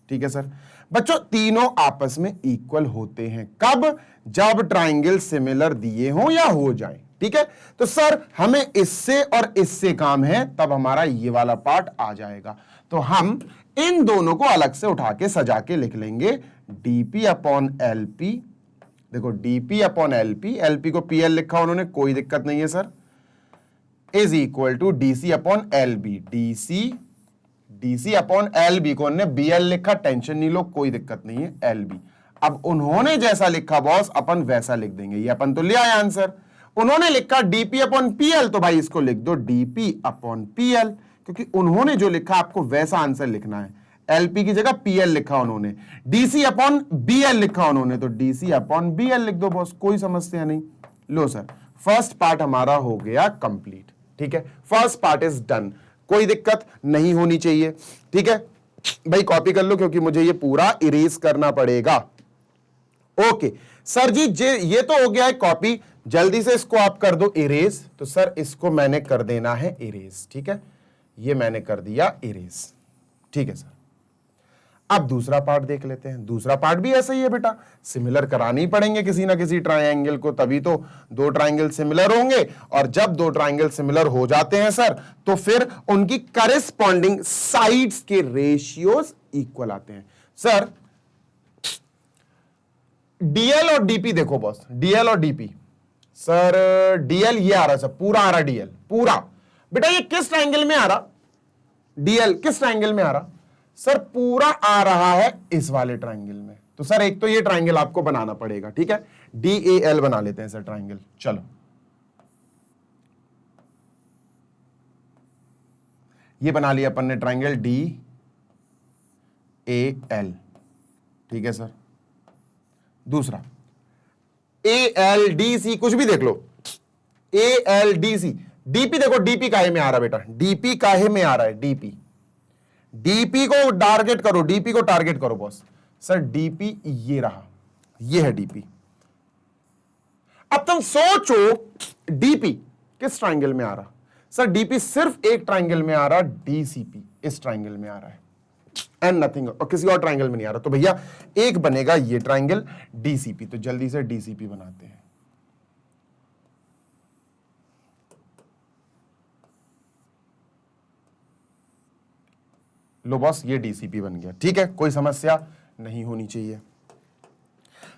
ठीक है सर। बच्चों तीनों आपस में इक्वल होते हैं, कब? जब ट्राइंगल सिमिलर दिए हो या हो जाए, ठीक है। तो सर हमें इससे और इससे काम है, तब हमारा ये वाला पार्ट आ जाएगा, तो हम इन दोनों को अलग से उठा के सजा के लिख लेंगे, डीपी अपॉन एलपी, देखो डीपी अपॉन एलपी, एलपी को पीएल लिखा उन्होंने, कोई दिक्कत नहीं है sir, is equal to DC upon LB, DC upon LB को उन्होंने बीएल लिखा, टेंशन नहीं लो, कोई दिक्कत नहीं है, एलबी। अब उन्होंने जैसा लिखा बॉस अपन वैसा लिख देंगे, ये अपन तो ले आए आंसर। उन्होंने लिखा डीपी अपॉन पीएल, तो भाई इसको लिख दो डीपी अपॉन पीएल, क्योंकि उन्होंने जो लिखा आपको वैसा आंसर लिखना है, एलपी की जगह पीएल लिखा उन्होंने, डीसी अपॉन बीएल लिखा उन्होंने, तो डीसी अपॉन बीएल लिख दो बॉस, कोई समस्या नहीं। लो सर फर्स्ट पार्ट हमारा हो गया कंप्लीट, ठीक है, फर्स्ट पार्ट इज डन, कोई दिक्कत नहीं होनी चाहिए, ठीक है भाई। कॉपी कर लो क्योंकि मुझे ये पूरा इरेज करना पड़ेगा। ओके सर जी, ये तो हो गया है कॉपी। जल्दी से इसको आप कर दो इरेज। तो सर इसको मैंने कर देना है इरेज, ठीक है, ये मैंने कर दिया इरेज, ठीक है सर। अब दूसरा पार्ट देख लेते हैं। दूसरा पार्ट भी ऐसा ही है बेटा, सिमिलर करानी पड़ेंगे किसी ना किसी ट्रायंगल को, तभी तो दो ट्रायंगल सिमिलर होंगे। और जब दो ट्रायंगल सिमिलर हो जाते हैं सर, तो फिर उनकी करेस्पॉन्डिंग साइड्स के रेशियोज इक्वल आते हैं। सर डीएल और डीपी देखो बॉस, डीएल और डीपी। सर डीएल ये आ रहा सर, पूरा आ रहा डीएल पूरा। बेटा ये किस ट्रायंगल में आ रहा? डीएल किस ट्रायंगल में आ रहा? सर पूरा आ रहा है इस वाले ट्रायंगल में। तो सर एक तो ये ट्रायंगल आपको बनाना पड़ेगा, ठीक है, DAL बना लेते हैं सर ट्रायंगल। चलो ये बना लिया अपन ने ट्रायंगल DAL, ठीक है सर। दूसरा ALDC, कुछ भी देख लो, ALDC। डीपी देखो, डीपी काहे में आ रहा बेटा? डीपी काहे में आ रहा है? डीपी, डीपी को टारगेट करो, डीपी को टारगेट करो बॉस। सर डीपी ये रहा, ये है डीपी। अब तुम सोचो डीपी किस ट्रायंगल में आ रहा? सर डीपी सिर्फ एक ट्रायंगल में आ रहा, डीसीपी इस ट्रायंगल में आ रहा है, एंड नथिंग, और किसी और ट्रायंगल में नहीं आ रहा। तो भैया एक बनेगा ये ट्रायंगल डीसीपी। तो जल्दी से डीसीपी बनाते हैं। लो बॉस ये डीसीपी बन गया, ठीक है, कोई समस्या नहीं होनी चाहिए।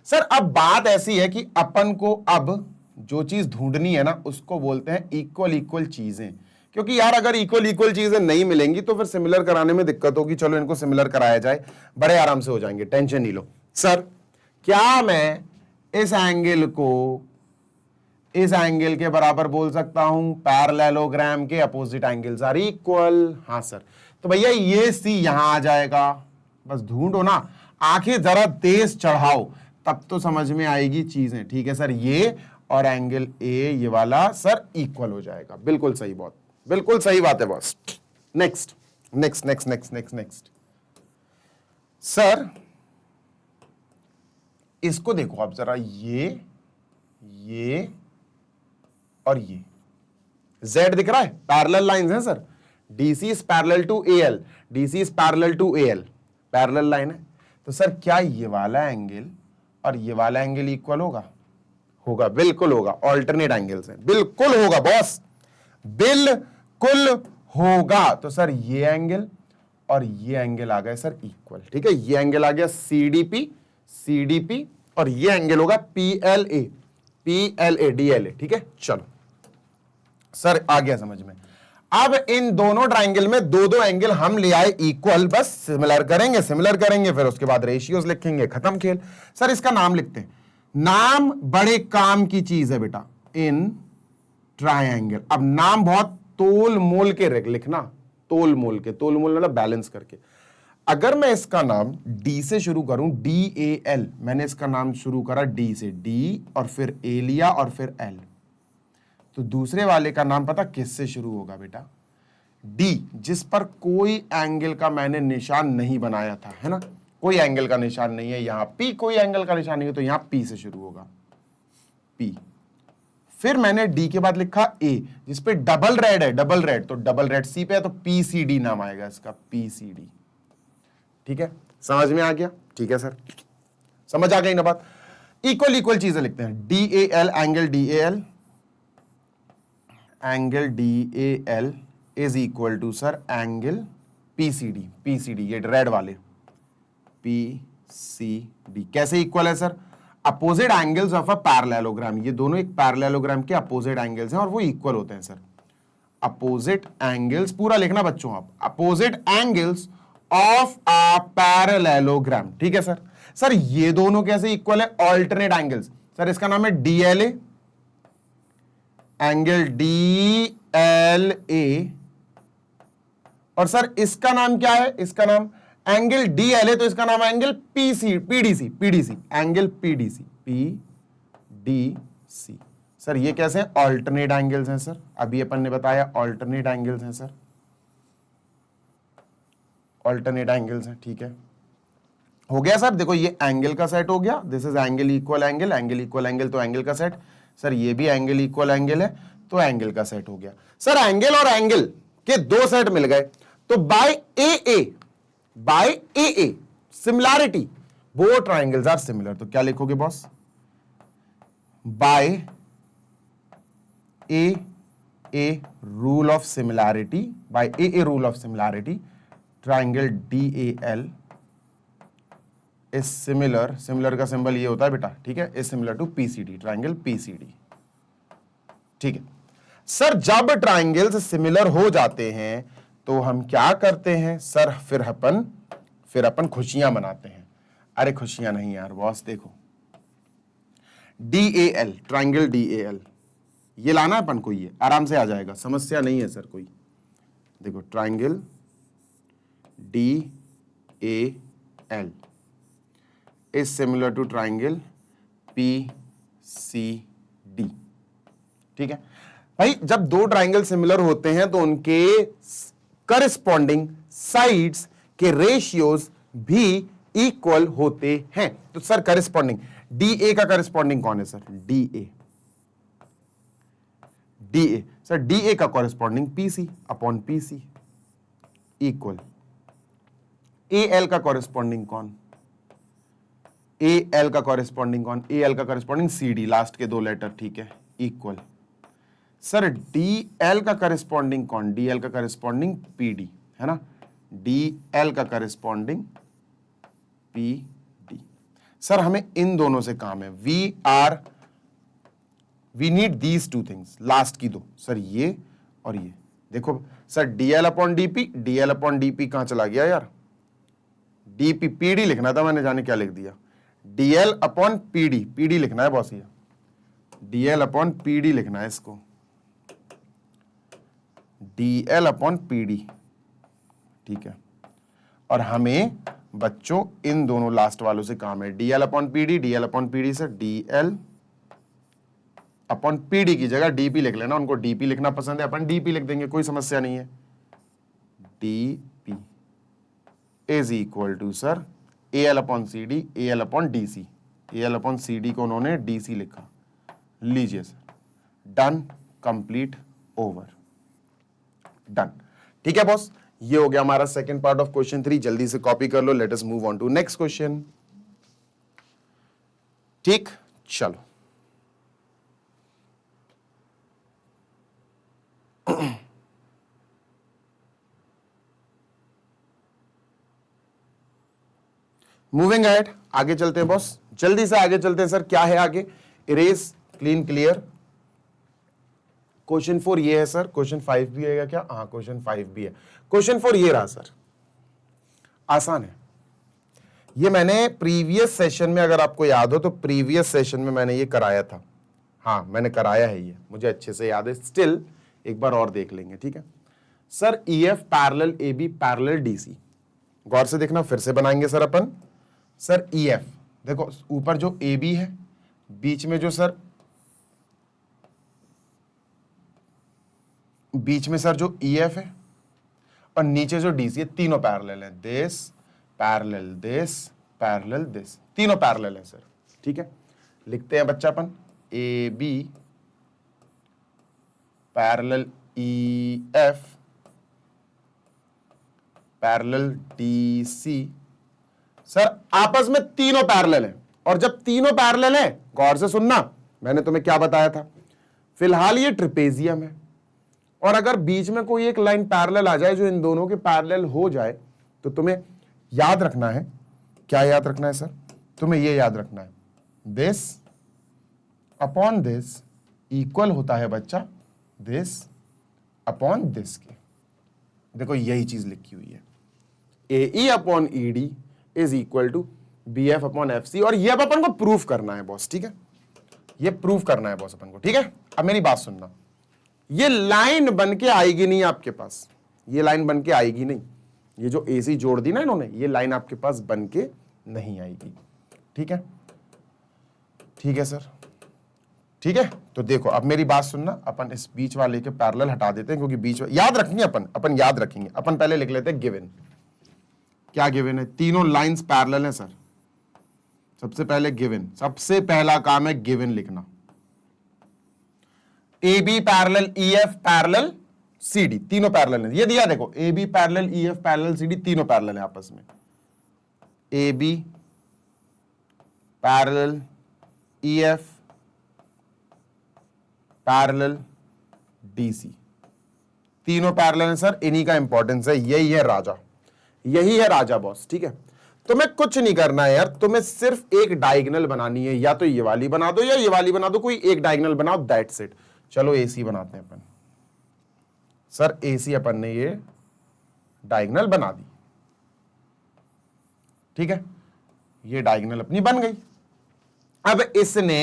सर अब बात ऐसी है कि अपन को अब जो चीज ढूंढनी है ना, उसको बोलते हैं इक्वल इक्वल चीजें। क्योंकि यार अगर इक्वल इक्वल चीजें नहीं मिलेंगी तो फिर सिमिलर कराने में दिक्कत होगी। चलो इनको सिमिलर कराया जाए, बड़े आराम से हो जाएंगे, टेंशन नहीं लो। सर क्या मैं इस एंगल को इस एंगल के बराबर बोल सकता हूं? पैरेललोग्राम के अपोजिट एंगल्स आर इक्वल। हाँ सर, तो भैया ये सी यहां आ जाएगा। बस ढूंढो ना, आंखें जरा तेज चढ़ाओ, तब तो समझ में आएगी चीजें, ठीक है सर। ये और एंगल ए ये वाला सर इक्वल हो जाएगा। बिल्कुल सही, बहुत बिल्कुल सही बात है boss. Next next next next next next sir इसको देखो आप जरा, ये और ये Z दिख रहा है, पैरेलल लाइंस हैं sir. DC is parallel to AL, DC is parallel to AL, parallel line है। तो सर क्या ये वाला एंगल और ये वाला एंगल इक्वल होगा? होगा, बिल्कुल होगा, ऑल्टरनेट एंगल्स हैं, बिल्कुल होगा बॉस, बिल्कुल होगा। तो सर ये एंगल और ये एंगल आ गए सर इक्वल, ठीक है। ये एंगल आ गया CDP और ये एंगल होगा PLA DLA, ठीक है। चलो सर आ गया समझ में। अब इन दोनों ट्रायंगल में दो दो एंगल हम ले आए इक्वल, बस सिमिलर करेंगे, फिर उसके बाद रेशियोज लिखेंगे, खत्म खेल। सर इसका नाम लिखते हैं, नाम बड़े काम की चीज है बेटा, इन ट्रायंगल। अब नाम बहुत तोल मोल के लिखना, तोल मोल मतलब बैलेंस करके। अगर मैं इसका नाम D से शुरू करूं, DAL, मैंने इसका नाम शुरू करा D से, D और फिर A लिया और फिर L, तो दूसरे वाले का नाम पता किससे शुरू होगा बेटा? D, जिस पर कोई एंगल का मैंने निशान नहीं बनाया था, है ना, कोई एंगल का निशान नहीं है। यहां P कोई एंगल का निशान नहीं है, तो यहां P से शुरू होगा, P। फिर मैंने D के बाद लिखा A, जिस पे डबल रेड है, डबल रेड, तो डबल रेड C पे है, तो PCD नाम आएगा इसका, PCD, ठीक है। समझ में आ गया? ठीक है सर, समझ आ गई ना बात। इक्वल इक्वल चीजें लिखते हैं, DAL, angle DAL is equal to sir angle PCD, ये रेड वाले PCD। कैसे इक्वल है सर? Opposite angles of a parallelogram, ये दोनों एक पैरेललोग्राम के अपोजिट एंगल्स हैं और वो इक्वल होते हैं सर। अपोजिट एंगल्स पूरा लिखना बच्चों आप, opposite angles of a parallelogram, ठीक है सर। सर ये दोनों कैसे इक्वल है? Alternate angles. सर इसका नाम है DLA, एंगल DLA, और सर इसका नाम क्या है? इसका नाम एंगल DLA, तो इसका नाम है angle PDC, angle PDC। Sir ये कैसे हैं? ऑल्टरनेट एंगल्स हैं सर, अभी अपन ने बताया ऑल्टरनेट एंगल्स हैं सर, ऑल्टरनेट एंगल्स हैं, ठीक है। हो गया सर, देखो ये एंगल का सेट हो गया, this is angle equal angle, तो एंगल का सेट। सर ये भी एंगल इक्वल एंगल है, तो एंगल का सेट हो गया। सर एंगल और एंगल के दो सेट मिल गए, तो by A similarity both triangles are similar. तो क्या लिखोगे boss? By A rule of similarity, by A rule of similarity triangle DAL is similar, similar का सिंबल ये होता है बेटा, ठीक है, is similar to PCD, triangle PCD। ठीक है सर, जब ट्राइंगल्स सिमिलर हो जाते हैं तो हम क्या करते हैं सर? फिर अपन खुशियां मनाते हैं। अरे खुशियां नहीं यार बॉस, देखो DAL, ट्राइंगल DAL ये लाना है अपन को, ये आराम से आ जाएगा, समस्या नहीं है सर कोई। देखो triangle DAL is similar to triangle PCD। ठीक है भाई, जब दो ट्राइंगल सिमिलर होते हैं तो उनके करस्पॉन्डिंग साइड्स के रेशियोज भी इक्वल होते हैं। तो सर करस्पॉन्डिंग DA का करस्पॉन्डिंग कौन है सर? DA सर DA का corresponding PC upon PC equal AL का करस्पॉन्डिंग कौन? AL का करस्पॉन्डिंग कौन? AL का करस्पॉन्डिंग CD, लास्ट के दो लेटर, ठीक है, इक्वल। सर DL का करस्पॉन्डिंग कौन? DL का करस्पॉन्डिंग PD है ना, DL का करस्पॉन्डिंग PD। सर हमें इन दोनों से काम है, we need these two things, last की दो सर, ये और ये। देखो सर DL अपॉन DP कहां चला गया यार? DP PD लिखना था मैंने, जाने क्या लिख दिया। DL अपॉन PD लिखना है बॉस, ये DL अपॉन PD लिखना है इसको, DL अपॉन PD, ठीक है। और हमें बच्चों इन दोनों लास्ट वालों से काम है, DL अपॉन PD से DL अपॉन PD की जगह DP लिख लेना, उनको DP लिखना पसंद है, अपन DP लिख देंगे, कोई समस्या नहीं है। DP इज equal to sir AL upon CD, AL upon DC, AL upon CD को उन्होंने DC लिखा, लीजिए sir, done, complete, over, done. ठीक है बॉस, ये हो गया हमारा सेकंड पार्ट ऑफ क्वेश्चन 3। जल्दी से कॉपी कर लो, let us move on to next question. ठीक, चलो मूविंग अहेड, आगे चलते हैं बॉस, जल्दी से आगे चलते हैं सर। क्या है आगे? Erase, clean, clear. क्वेश्चन 4 ये है सर, क्वेश्चन 5 भी आएगा क्या? हाँ क्वेश्चन 5 भी है। क्वेश्चन 4 ये रहा सर, आसान है। ये मैंने प्रीवियस सेशन में, अगर आपको याद हो तो प्रीवियस सेशन में मैंने ये कराया था। हाँ मैंने कराया है, ये मुझे अच्छे से याद है, स्टिल एक बार और देख लेंगे, ठीक है sir. EF parallel AB parallel DC, गौर से देखना, फिर से बनाएंगे सर अपन। सर EF देखो, ऊपर जो AB है, बीच में जो सर, बीच में सर जो EF है, और नीचे जो DC है, तीनों पैरेलल है, this parallel this parallel this, तीनों पैरेलल है सर, ठीक है। लिखते हैं बच्चा अपन, AB parallel EF parallel DC। Sir आपस में तीनों पैरेलल है, और जब तीनों पैरेलल है, गौर से सुनना, मैंने तुम्हें क्या बताया था, फिलहाल ये ट्रिपेजियम है, और अगर बीच में कोई एक लाइन पैरेलल आ जाए जो इन दोनों के पैरेलल हो जाए, तो तुम्हें याद रखना है, क्या याद रखना है सर? तुम्हें ये याद रखना है, दिस अपॉन दिस इक्वल होता है बच्चा दिस अपॉन दिस के। देखो यही चीज लिखी हुई है, AE upon ED is equal to BF upon FC, और ये अब अपन को प्रूफ करना है बॉस, ठीक है, ये प्रूफ करना है बॉस अपन को, ठीक है। अब मेरी बात सुनना, ये लाइन बन के आएगी नहीं आपके पास, ये लाइन बन के आएगी नहीं, ये जो AC जोड़ दी ना इन्होंने, ये लाइन आपके पास बन के नहीं आएगी, ठीक है, ठीक है सर, ठीक है। तो देखो अब मेरी बात सुनना, अपन इस बीच वाले के पैरेलल हटा देते हैं, क्योंकि बीच याद रखेंगे अपन याद रखेंगे। अपन पहले लिख लेते हैं गिवन, क्या गिवन है? तीनों लाइंस पैरेलल हैं सर। सबसे पहले गिवन, सबसे पहला काम है गिवन लिखना, A B parallel E F parallel C D, तीनों पैरेलल है। ये दिया देखो, A B parallel E F parallel C D, तीनों पैरेलल है आपस में। A B parallel E F parallel D C, तीनों पैरेलल है सर। इन्हीं का इंपॉर्टेंस है, यही है राजा, यही है राजा बॉस। ठीक है, तुम्हें कुछ नहीं करना है यार, तुम्हें सिर्फ एक डायगोनल बनानी है, या तो ये वाली बना दो या ये वाली बना दो, कोई एक डायगोनल बनाओ, दैट्स इट। चलो एसी बनाते हैं अपन। सर एसी अपन ने ये डायगोनल बना दी, ठीक है, ये डायगोनल अपनी बन गई। अब इसने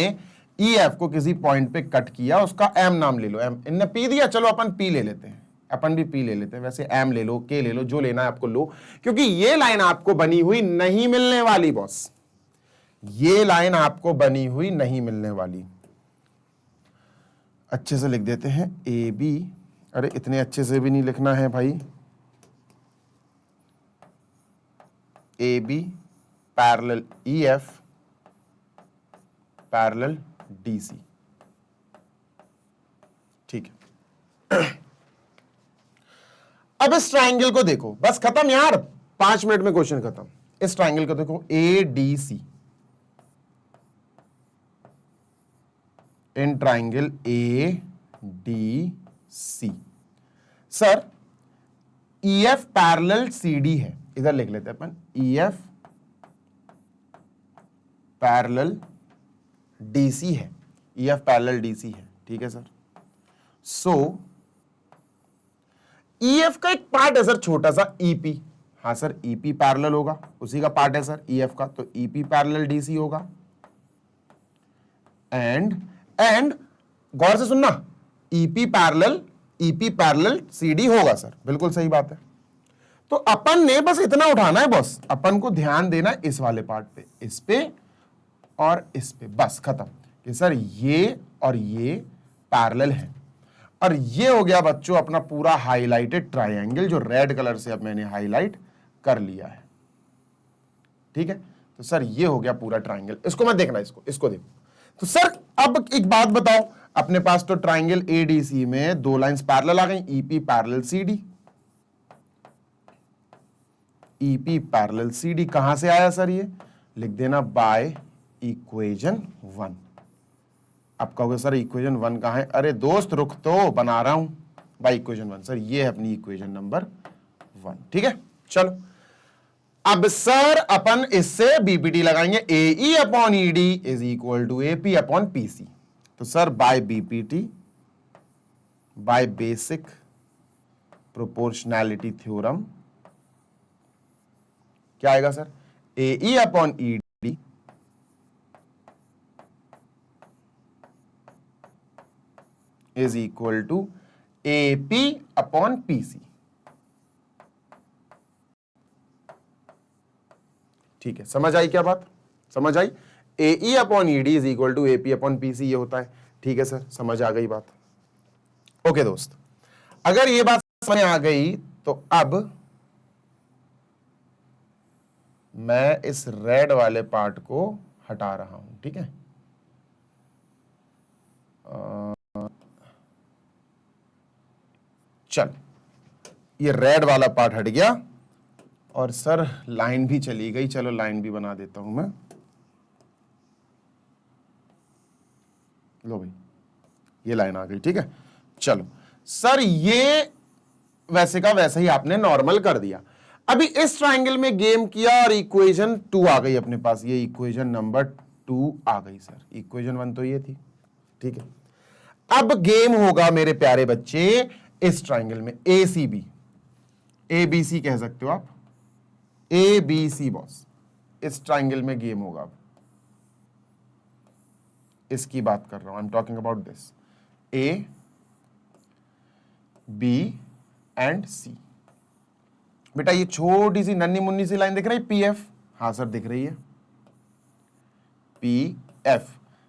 ई एफ को किसी पॉइंट पे कट किया, उसका एम नाम ले लो, एम, इनने पी दिया, चलो अपन पी ले लेते हैं, अपन भी पी ले लेते हैं। वैसे एम ले लो, के ले लो, जो लेना है आपको लो, क्योंकि ये लाइन आपको बनी हुई नहीं मिलने वाली बॉस, ये लाइन आपको बनी हुई नहीं मिलने वाली। अच्छे से लिख देते हैं ए बी, अरे इतने अच्छे से भी नहीं लिखना है भाई, A B parallel E F parallel D C, ठीक है। अब इस ट्राइंगल को देखो, बस खत्म यार, 5 मिनट में क्वेश्चन खत्म। इस ट्राइंगल को देखो, A D C, in triangle A D C, sir E F parallel C D है, इधर लिख लेते हैं अपन, E F parallel D C E, F F parallel D C है, ठीक है सर। सो ई एफ का एक पार्ट है सर छोटा सा ईपी, हाँ सर ईपी पैरेलल होगा, उसी का पार्ट है सर ई एफ का, तो ईपी पैरेलल डीसी होगा। एंड गौर से सुनना, ईपी पैरेलल सीडी होगा सर, बिल्कुल सही बात है। तो अपन ने बस इतना उठाना है बॉस, अपन को ध्यान देना है इस वाले पार्ट पे, इस पे और इस पे, बस खत्म कि सर ये और ये पैरेलल है। और ये हो गया बच्चों अपना पूरा हाईलाइटेड ट्रायंगल, जो रेड कलर से अब मैंने हाईलाइट कर लिया है, ठीक है। तो सर ये हो गया पूरा ट्रायंगल, इसको मत देखना, इसको देखो। तो सर अब एक बात बताओ, अपने पास तो ट्रायंगल एडीसी में दो लाइंस पैरेलल आ गई, EP parallel CD, EP parallel CD कहां से आया सर, ये लिख देना बाय इक्वेशन 1। अब कहोगे सर इक्वेशन 1 कहां है, अरे दोस्त रुक तो बना रहा हूं, बाय इक्वेशन 1 सर ये है अपनी इक्वेशन नंबर 1, ठीक है। चलो अब सर अपन इससे बीपीटी लगाएंगे, A E upon E D is equal to A P upon P C. तो sir by BPT, by basic proportionality theorem, क्या आएगा sir, A E upon E D is equal to A P upon P C, ठीक है। समझ आई क्या बात, समझ आई, A E upon E D is equal to A P upon P C, ये होता है, ठीक है सर, समझ आ गई बात। ओके दोस्त, अगर ये बात समझ आ गई तो अब मैं इस रेड वाले पार्ट को हटा रहा हूं, ठीक है। चल ये रेड वाला पार्ट हट गया और सर लाइन भी चली गई, चलो लाइन भी बना देता हूं मैं, लो भाई ये लाइन आ गई, ठीक है। चलो सर ये वैसे का वैसे ही आपने नॉर्मल कर दिया। अभी इस ट्रायंगल में गेम किया और इक्वेशन 2 आ गई अपने पास, ये इक्वेशन नंबर 2 आ गई सर, इक्वेशन 1 तो ये थी, ठीक है। अब गेम होगा मेरे प्यारे बच्चे इस ट्रायंगल में, ए सी बी, ए बी सी कह सकते हो आप, ए बी सी बॉस, इस ट्रायंगल में गेम होगा। अब इसकी बात कर रहा हूं, I am talking about this, A B and C. बेटा ये छोटी सी नन्ही मुन्नी सी लाइन दिख रही है, पी एफ, हाँ सर दिख रही है, पी एफ।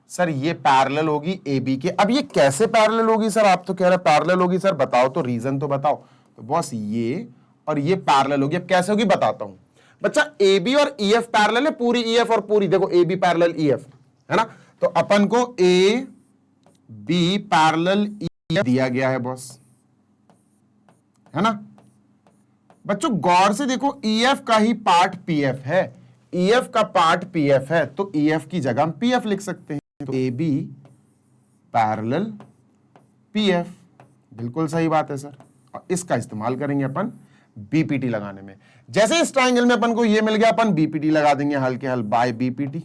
सर ये पैरेलल होगी ए बी के। अब ये कैसे पैरेलल होगी सर, आप तो कह रहे पैरेलल होगी सर, बताओ तो, रीजन तो बताओ। तो बॉस ये और ये पैरेलल होगी। अब कैसे होगी बताता हूं बच्चा, ए बी और ई एफ पैरेलल है, पूरी ई एफ और पूरी, देखो A B parallel E F है ना। तो अपन को ए बी पैरेलल ई दिया गया है बॉस, है ना बच्चों। गौर से देखो, ईएफ का ही पार्ट पीएफ है, ईएफ का पार्ट पीएफ है, तो ईएफ की जगह हम पीएफ लिख सकते हैं। तो ए बी पैरेलल पीएफ, बिल्कुल सही बात है सर। और इसका इस्तेमाल करेंगे अपन बीपीटी लगाने में। जैसे इस ट्राइंगल में अपन को ये मिल गया, अपन बीपीटी लगा देंगे हल के हल बाय बीपीटी।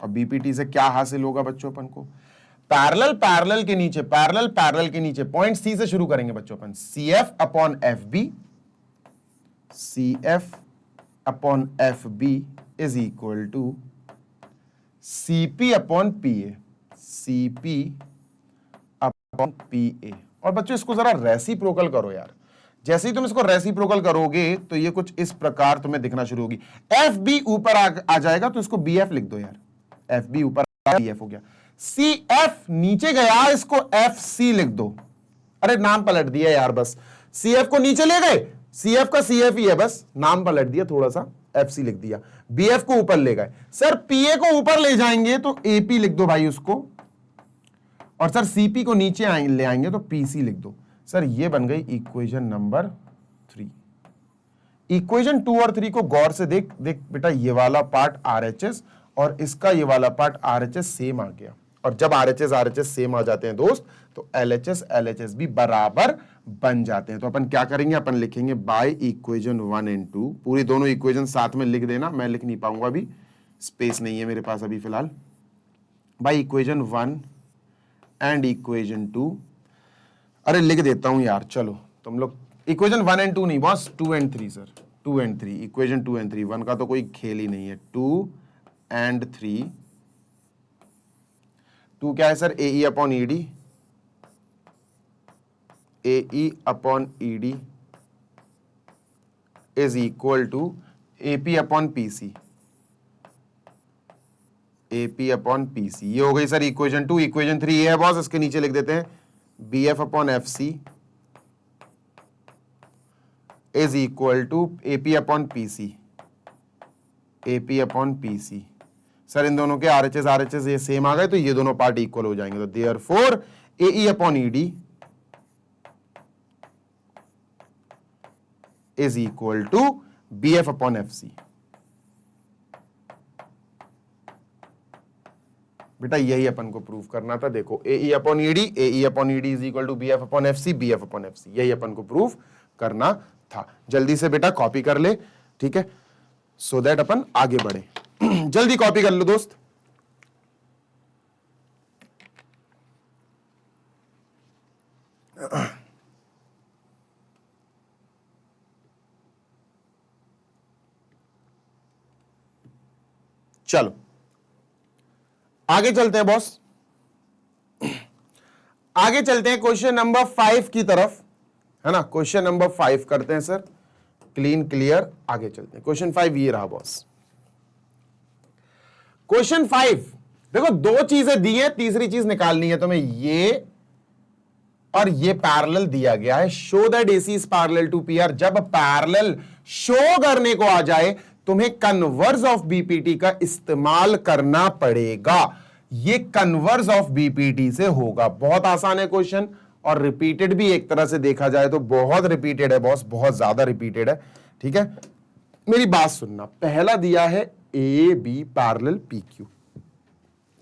और बीपीटी से क्या हासिल होगा बच्चों अपन को? पैरेलल पैरेलल के नीचे, पैरेलल पैरेलल के नीचे पॉइंट सी से शुरू करेंगे बच्चों अपन। C F upon F B, C F upon F B is equal to CP upon P A, CP upon P A. और बच्चों इसको जरा रेसिप्रोकल करो यार। जैसे ही तुम इसको रेसिप्रोकल करोगे तो ये कुछ इस प्रकार तुम्हें दिखना शुरू होगी। एफ बी ऊपर आ जाएगा तो इसको बी एफ लिख दो यार, एफ बी ऊपर बी एफ हो गया। सी एफ नीचे गया, इसको एफ सी लिख दो। अरे नाम पलट दिया यार, बस सी एफ को नीचे ले गए, सी एफ का सी एफ ही है, बस नाम पलट दिया थोड़ा सा, एफ सी लिख दिया। बी एफ को ऊपर ले गए सर, पी ए को ऊपर ले जाएंगे तो ए पी लिख दो भाई उसको, और सर सीपी को नीचे ले आएंगे तो पीसी लिख दो। सर ये बन गई इक्वेशन नंबर 3। इक्वेशन 2 और 3 को गौर से देख देख बेटा, ये वाला पार्ट आरएचएस और इसका ये वाला पार्ट आरएचएस सेम आ गया। और जब आरएचएस आरएचएस सेम आ जाते हैं दोस्त, तो एलएचएस एलएचएस भी बराबर बन जाते हैं। तो अपन क्या करेंगे, अपन लिखेंगे बाय इक्वेशन 1 एंड 2। पूरी दोनों इक्वेशन साथ में लिख देना, मैं लिख नहीं पाऊंगा अभी, स्पेस नहीं है मेरे पास अभी फिलहाल। बाय इक्वेशन 1 एंड इक्वेशन 2, अरे लिख देता हूं यार, चलो तुम लोग इक्वेशन 1 एंड 2 नहीं boss, 2 and 3 sir, 2 and 3, equation 2 and 3, 1 का तो कोई खेल ही नहीं है। 2 एंड 3, 2 क्या है sir, A E upon E D, A E upon E D is equal to A P upon P C, A P upon P C. ये हो गई सर इक्वेशन 2। इक्वेशन 3 ये है बॉस, इसके नीचे लिख देते हैं B F upon F C is equal to A P upon P C, A P upon P C. Sir इन दोनों के आरएचएस ये सेम आ गए तो ये दोनों पार्ट इक्वल हो जाएंगे। तो therefore A E upon E D is equal to B F upon F C. बेटा यही अपन को प्रूव करना था। देखो A E upon E D, A E upon E D is equal to B F upon F C, B F upon F C, यही अपन को प्रूव करना था। जल्दी से बेटा कॉपी कर ले, ठीक है, सो दैट अपन आगे बढ़े। जल्दी कॉपी कर लो दोस्त। चलो आगे चलते हैं बॉस, आगे चलते हैं क्वेश्चन नंबर 5 की तरफ, है ना। क्वेश्चन नंबर 5 करते हैं सर, क्लीन क्लियर। आगे चलते हैं, क्वेश्चन 5 ये रहा बॉस। क्वेश्चन 5 देखो, दो चीजें दी है, तीसरी चीज निकालनी है तुम्हें। ये और ये पैरेलल दिया गया है, show that AC is parallel to PR. जब पैरेलल शो करने को आ जाए तुम्हें कन्वर्स ऑफ बीपीटी का इस्तेमाल करना पड़ेगा। ये कन्वर्स ऑफ बीपीटी से होगा। बहुत आसान है क्वेश्चन, और रिपीटेड भी एक तरह से देखा जाए तो बहुत रिपीटेड है बॉस, बहुत ज्यादा रिपीटेड है, ठीक है। मेरी बात सुनना, पहला दिया है A B parallel P Q.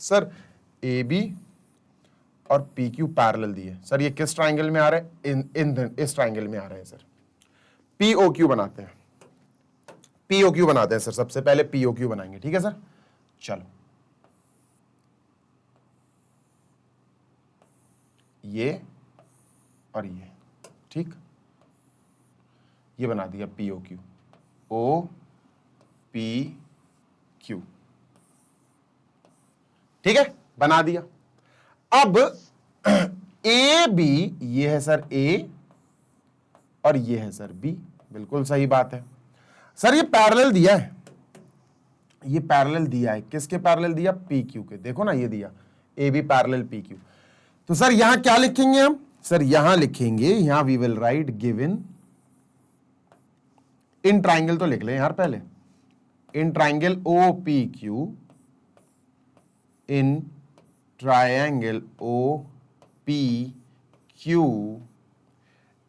Sir A B और पी क्यू पैरेलल दिए, सर ये किस ट्राइंगल में आ रहे हैं? इस ट्राइंगल में आ रहे हैं सर। पीओ क्यू बनाते हैं, पीओ क्यू बनाते हैं सर। सबसे पहले पीओ क्यू बनाएंगे, ठीक है सर। चलो ये और ये, ठीक, ये बना दिया PO Q, O P Q, ठीक है, बना दिया। अब ए बी, ये है सर ए और ये है सर बी, बिल्कुल सही बात है सर। ये पैरेलल दिया है, ये पैरेलल दिया है, किसके पैरेलल दिया? पी क्यू के। देखो ना ये दिया A B parallel P Q. तो सर यहां क्या लिखेंगे हम? सर यहां लिखेंगे, यहां we will write given in triangle, तो लिख लें यार पहले, in triangle O P Q in triangle OPQ,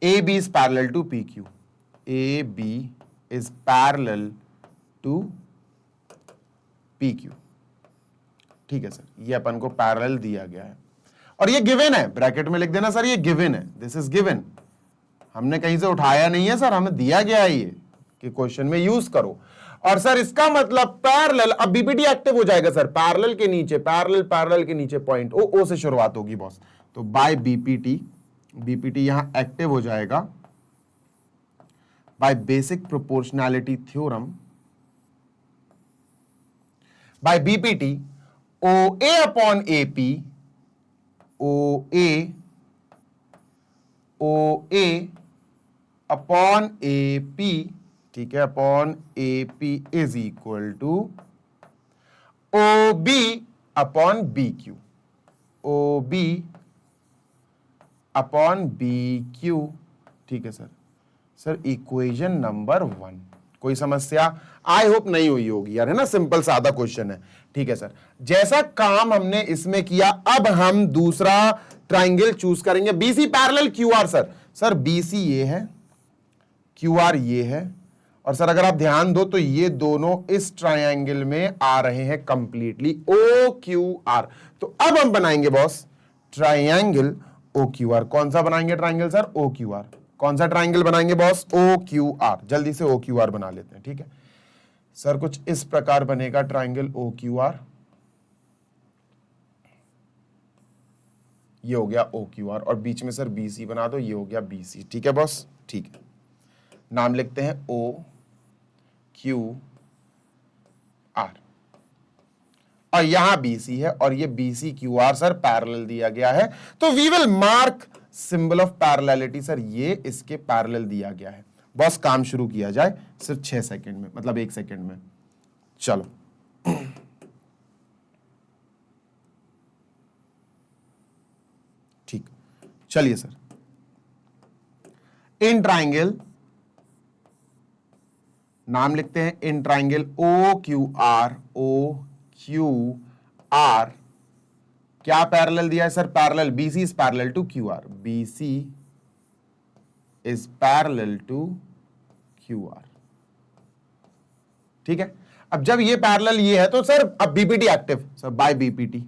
AB is parallel to PQ. AB is parallel to PQ. ठीक है सर, ये अपन को पैरेलल दिया गया है और ये गिवन है, ब्रैकेट में लिख देना सर, ये गिवन है, दिस इज गिवन, हमने कहीं से उठाया नहीं है सर, हमें दिया गया है ये कि क्वेश्चन में यूज करो। और सर इसका मतलब पैरेलल, अब बीपीटी एक्टिव हो जाएगा सर, पैरेलल के नीचे, पैरेलल के नीचे पॉइंट ओ से शुरुआत होगी बॉस, तो बाय बीपीटी, बीपीटी यहां एक्टिव हो जाएगा by basic proportionality theorem, by BPT OA upon AP, OA upon AP, ठीक है, upon AP is equal to OB upon BQ, OB upon BQ, ठीक है सर। सर इक्वेशन नंबर 1, कोई समस्या I hope नहीं हुई होगी यार, है ना, सिंपल सादा क्वेश्चन है, ठीक है सर। जैसा काम हमने इसमें किया, अब हम दूसरा ट्राइंगल चूज करेंगे, BC parallel QR sir, sir BC ये है, QR ये है, और सर अगर आप ध्यान दो तो ये दोनों इस ट्राइंगल में आ रहे हैं कंप्लीटली OQR। तो अब हम बनाएंगे बॉस ट्राइंगल OQR। कौन सा बनाएंगे ट्राइंगल सर? OQR। कौन सा ट्राइंगल बनाएंगे बॉस? OQR। जल्दी से OQR बना लेते हैं, ठीक है सर। कुछ इस प्रकार बनेगा ट्राइंगल OQR, ये हो गया OQR, और बीच में सर BC बना दो, ये हो गया BC, ठीक है बॉस, ठीक है। नाम लिखते हैं OQR, और यहां BC है और ये BCQR सर पैरेलल दिया गया है, तो we will mark symbol of parallelity sir, ये इसके पैरेलल दिया गया है। बस काम शुरू किया जाए सिर्फ 6 सेकंड में, मतलब 1 सेकंड में। चलो ठीक, चलिए सर। इन ट्राइंगल, नाम लिखते हैं इन ट्राइंगल OQR, OQR क्या पैरेलल दिया है sir? Parallel, BC is parallel to QR, BC is parallel to QR, ठीक है। अब जब ये पैरेलल ये है तो सर अब BPT active sir, by BPT,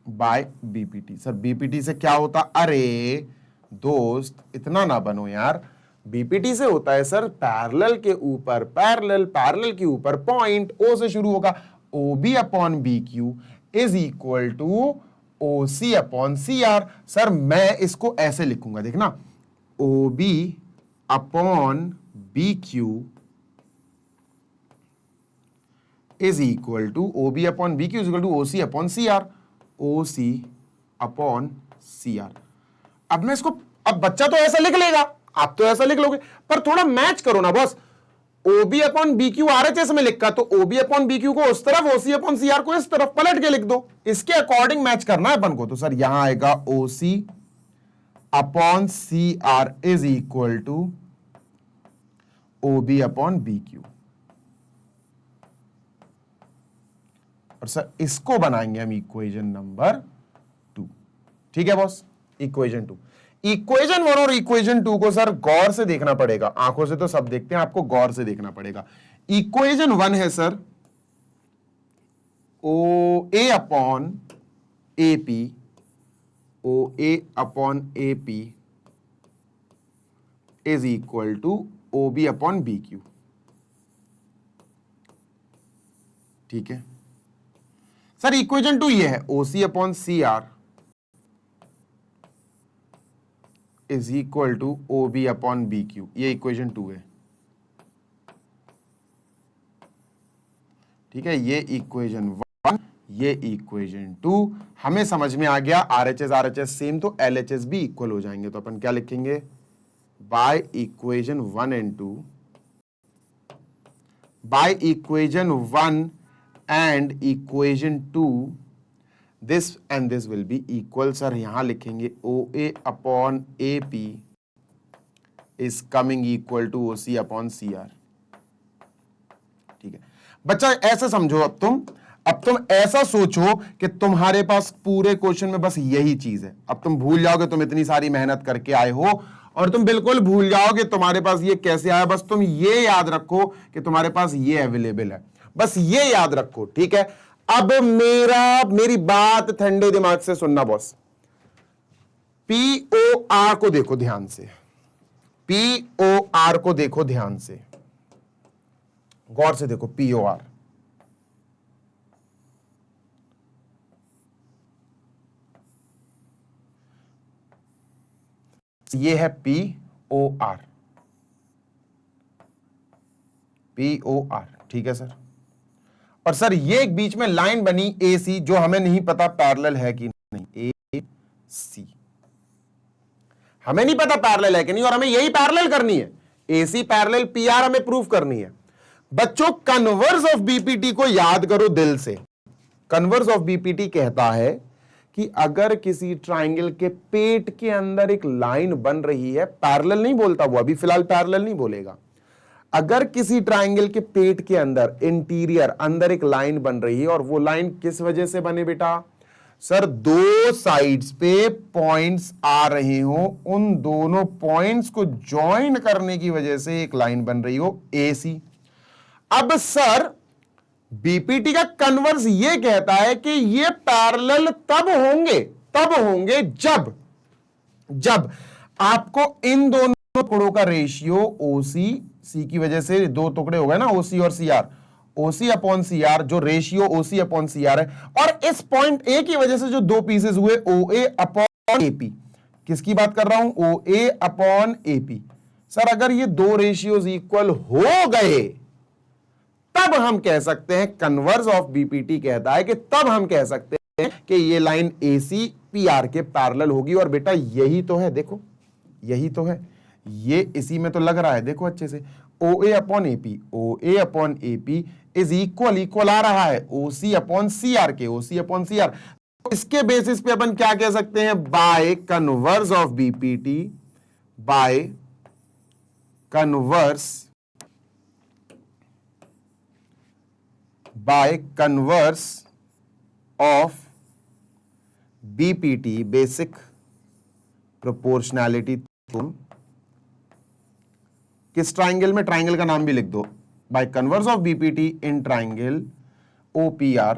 by BPT sir. BPT से क्या होता? अरे दोस्त इतना ना बनो यार, बीपीटी से होता है सर पैरेलल के ऊपर पैरेलल, पैरेलल के ऊपर पॉइंट, O से शुरू होगा, OB upon BQ is equal to OC upon CR। Sir मैं इसको ऐसे लिखूंगा, देखना, OB upon BQ is equal to OB upon BQ is equal to OC upon CR, OC upon CR। अब मैं इसको, अब बच्चा तो ऐसा लिख लेगा, आप तो ऐसा लिख लोगे, पर थोड़ा मैच करो ना boss. OB upon BQ RHS में लिखा, तो OB अपॉन BQ को उस तरफ, OC अपॉन CR को इस तरफ पलट के लिख दो, इसके अकॉर्डिंग मैच करना है अपन को। तो सर यहां आएगा OC upon CR is equal to OB upon BQ, और सर इसको बनाएंगे हम इक्वेशन नंबर 2, ठीक है बॉस। इक्वेशन 2, इक्वेशन 1 और इक्वेशन 2 को सर गौर से देखना पड़ेगा, आंखों से तो सब देखते हैं, आपको गौर से देखना पड़ेगा। इक्वेशन 1 है sir OA upon AP, OA upon AP is equal to OB upon BQ, ठीक है सर। इक्वेशन 2 ये है, OC upon CR is equal to OB upon BQ, ये इक्वेशन 2 है, ठीक है। ये इक्वेशन 1, ये इक्वेशन 2, हमें समझ में आ गया। RHS सेम, तो LHS भी इक्वल हो जाएंगे, तो अपन क्या लिखेंगे? By equation 1 and 2, by equation 1 and equation 2, this and this will be equal. Sir यहां लिखेंगे OA upon AP is coming equal to OC upon CR। ठीक है बच्चा, ऐसा समझो अब तुम ऐसा सोचो कि तुम्हारे पास पूरे क्वेश्चन में बस यही चीज है। अब तुम भूल जाओगे तुम इतनी सारी मेहनत करके आए हो, और तुम बिल्कुल भूल जाओगे तुम्हारे पास ये कैसे आया। बस तुम ये याद रखो कि तुम्हारे पास ये अवेलेबल है, बस ये याद रखो। ठीक है, अब मेरी बात ठंडे दिमाग से सुनना बॉस। POR को देखो ध्यान से, POR को देखो ध्यान से, गौर से देखो। POR ये है POR, ठीक है सर। और सर ये एक बीच में लाइन बनी AC, जो हमें नहीं पता पैरेलल है कि नहीं। AC हमें नहीं पता पैरेलल है कि नहीं, और हमें यही पैरेलल करनी है। AC पैरेलल PR हमें प्रूफ करनी है। बच्चों कन्वर्स ऑफ BPT को याद करो दिल से। कन्वर्स ऑफ BPT कहता है कि अगर किसी ट्राइंगल के पेट के अंदर एक लाइन बन रही है, पैरेलल नहीं बोलता वो, अभी फिलहाल पैरेलल नहीं बोलेगा। अगर किसी ट्राइंगल के पेट के अंदर इंटीरियर अंदर एक लाइन बन रही है, और वो लाइन किस वजह से बने बेटा? सर दो साइड्स पे पॉइंट्स आ रहे हो, उन दोनों पॉइंट्स को ज्वाइन करने की वजह से एक लाइन बन रही हो AC। अब सर BPT का कन्वर्स ये कहता है कि ये पैरेलल तब होंगे जब आपको इन दोनों टुकड़ों का रेशियो OC, C की वजह से दो टुकड़े हो गए ना, OC और CR, OC अपॉन CR, जो रेशियो OC अपॉन CR है, और इस पॉइंट A की वजह से जो दो पीसेस हुए OA अपॉन AP। किसकी बात कर रहा हूं? OA upon AP। सर अगर ये दो रेशियोज इक्वल हो गए, तब हम कह सकते हैं, कन्वर्स ऑफ BPT कहता है कि तब हम कह सकते हैं कि ये लाइन AC PR के पैरेलल होगी। और बेटा यही तो है, देखो यही तो है, ये इसी में तो लग रहा है, देखो अच्छे से। OA upon AP is equal आ रहा है OC अपॉन CR के, OC अपॉन CR। तो इसके बेसिस पे अपन क्या कह सकते हैं? Bye converse of BPT, bye converse of BPT, basic proportionality. तुम किस ट्राइंगल में? ट्राइंगल का नाम भी लिख दो। By converse of BPT in triangle OPR,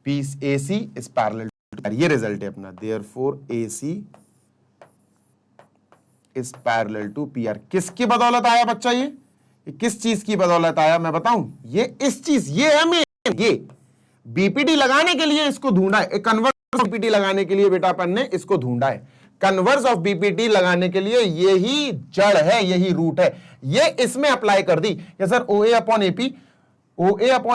piece AC is parallel to, ये रिजल्ट है अपना। Therefore AC is parallel to PR। किसकी बदौलत आया बच्चा? ये किस चीज की बदौलत आया मैं बताऊं? ये इस चीज, ये है मेन, ये BPT लगाने के लिए इसको ढूंढा है। कन्वर्स ऑफ BPT लगाने के लिए बेटा अपन ने इसको ढूंढा है। कन्वर्स ऑफ BPT लगाने के लिए यही जड़ है, यही रूट है, ये इसमें अप्लाई कर दी कि सर OA अपॉन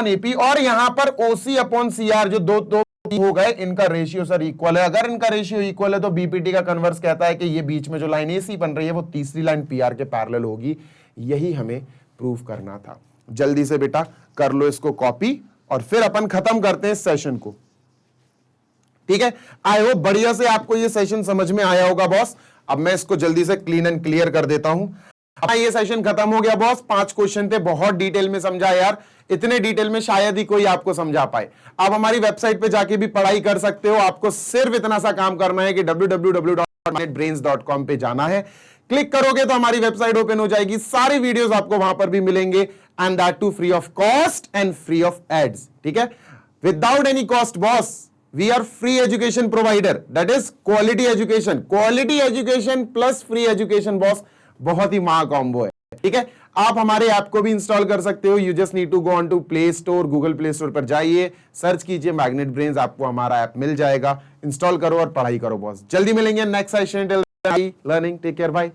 AP और यहां पर OC अपॉन CR, जो दो हो गए, इनका रेशियो सर इक्वल है। अगर इनका रेशियो इक्वल है तो BPT का कन्वर्स कहता है कि ये बीच में जो लाइन AC बन रही है वो तीसरी लाइन PR के पैरेलल होगी। यही हमें प्रूफ करना था। जल्दी से बेटा कर लो इसको कॉपी, और फिर अपन खत्म करते हैं इस सेशन को। ठीक है, आई होप बढ़िया से आपको ये सेशन समझ में आया होगा बॉस। अब मैं इसको जल्दी से क्लीन एंड क्लियर कर देता हूं। अब ये सेशन खत्म हो गया बॉस। 5 क्वेश्चन थे, बहुत डिटेल में समझा यार, इतने डिटेल में शायद ही कोई आपको समझा पाए। आप हमारी वेबसाइट पे जाके भी पढ़ाई कर सकते हो। आपको सिर्फ इतना सा काम करना है कि www.magnetbrains.com पे जाना है। क्लिक करोगे तो हमारी वेबसाइट ओपन हो जाएगी, सारी वीडियोस आपको वहां पर भी मिलेंगे, and that too free of cost and free of ads. ठीक है, without any cost boss. We are free education provider, that is quality education plus free education boss. बहुत ही महा कॉम्बो है। ठीक है, आप हमारे ऐप को भी इंस्टॉल कर सकते हो। You just need to go on to Play Store, Google Play Store पर जाइए, सर्च कीजिए मैग्नेट ब्रेन्स, आपको हमारा ऐप मिल जाएगा। इंस्टॉल करो और पढ़ाई करो बॉस। जल्दी मिलेंगे next session. Till then learning, take care, bye.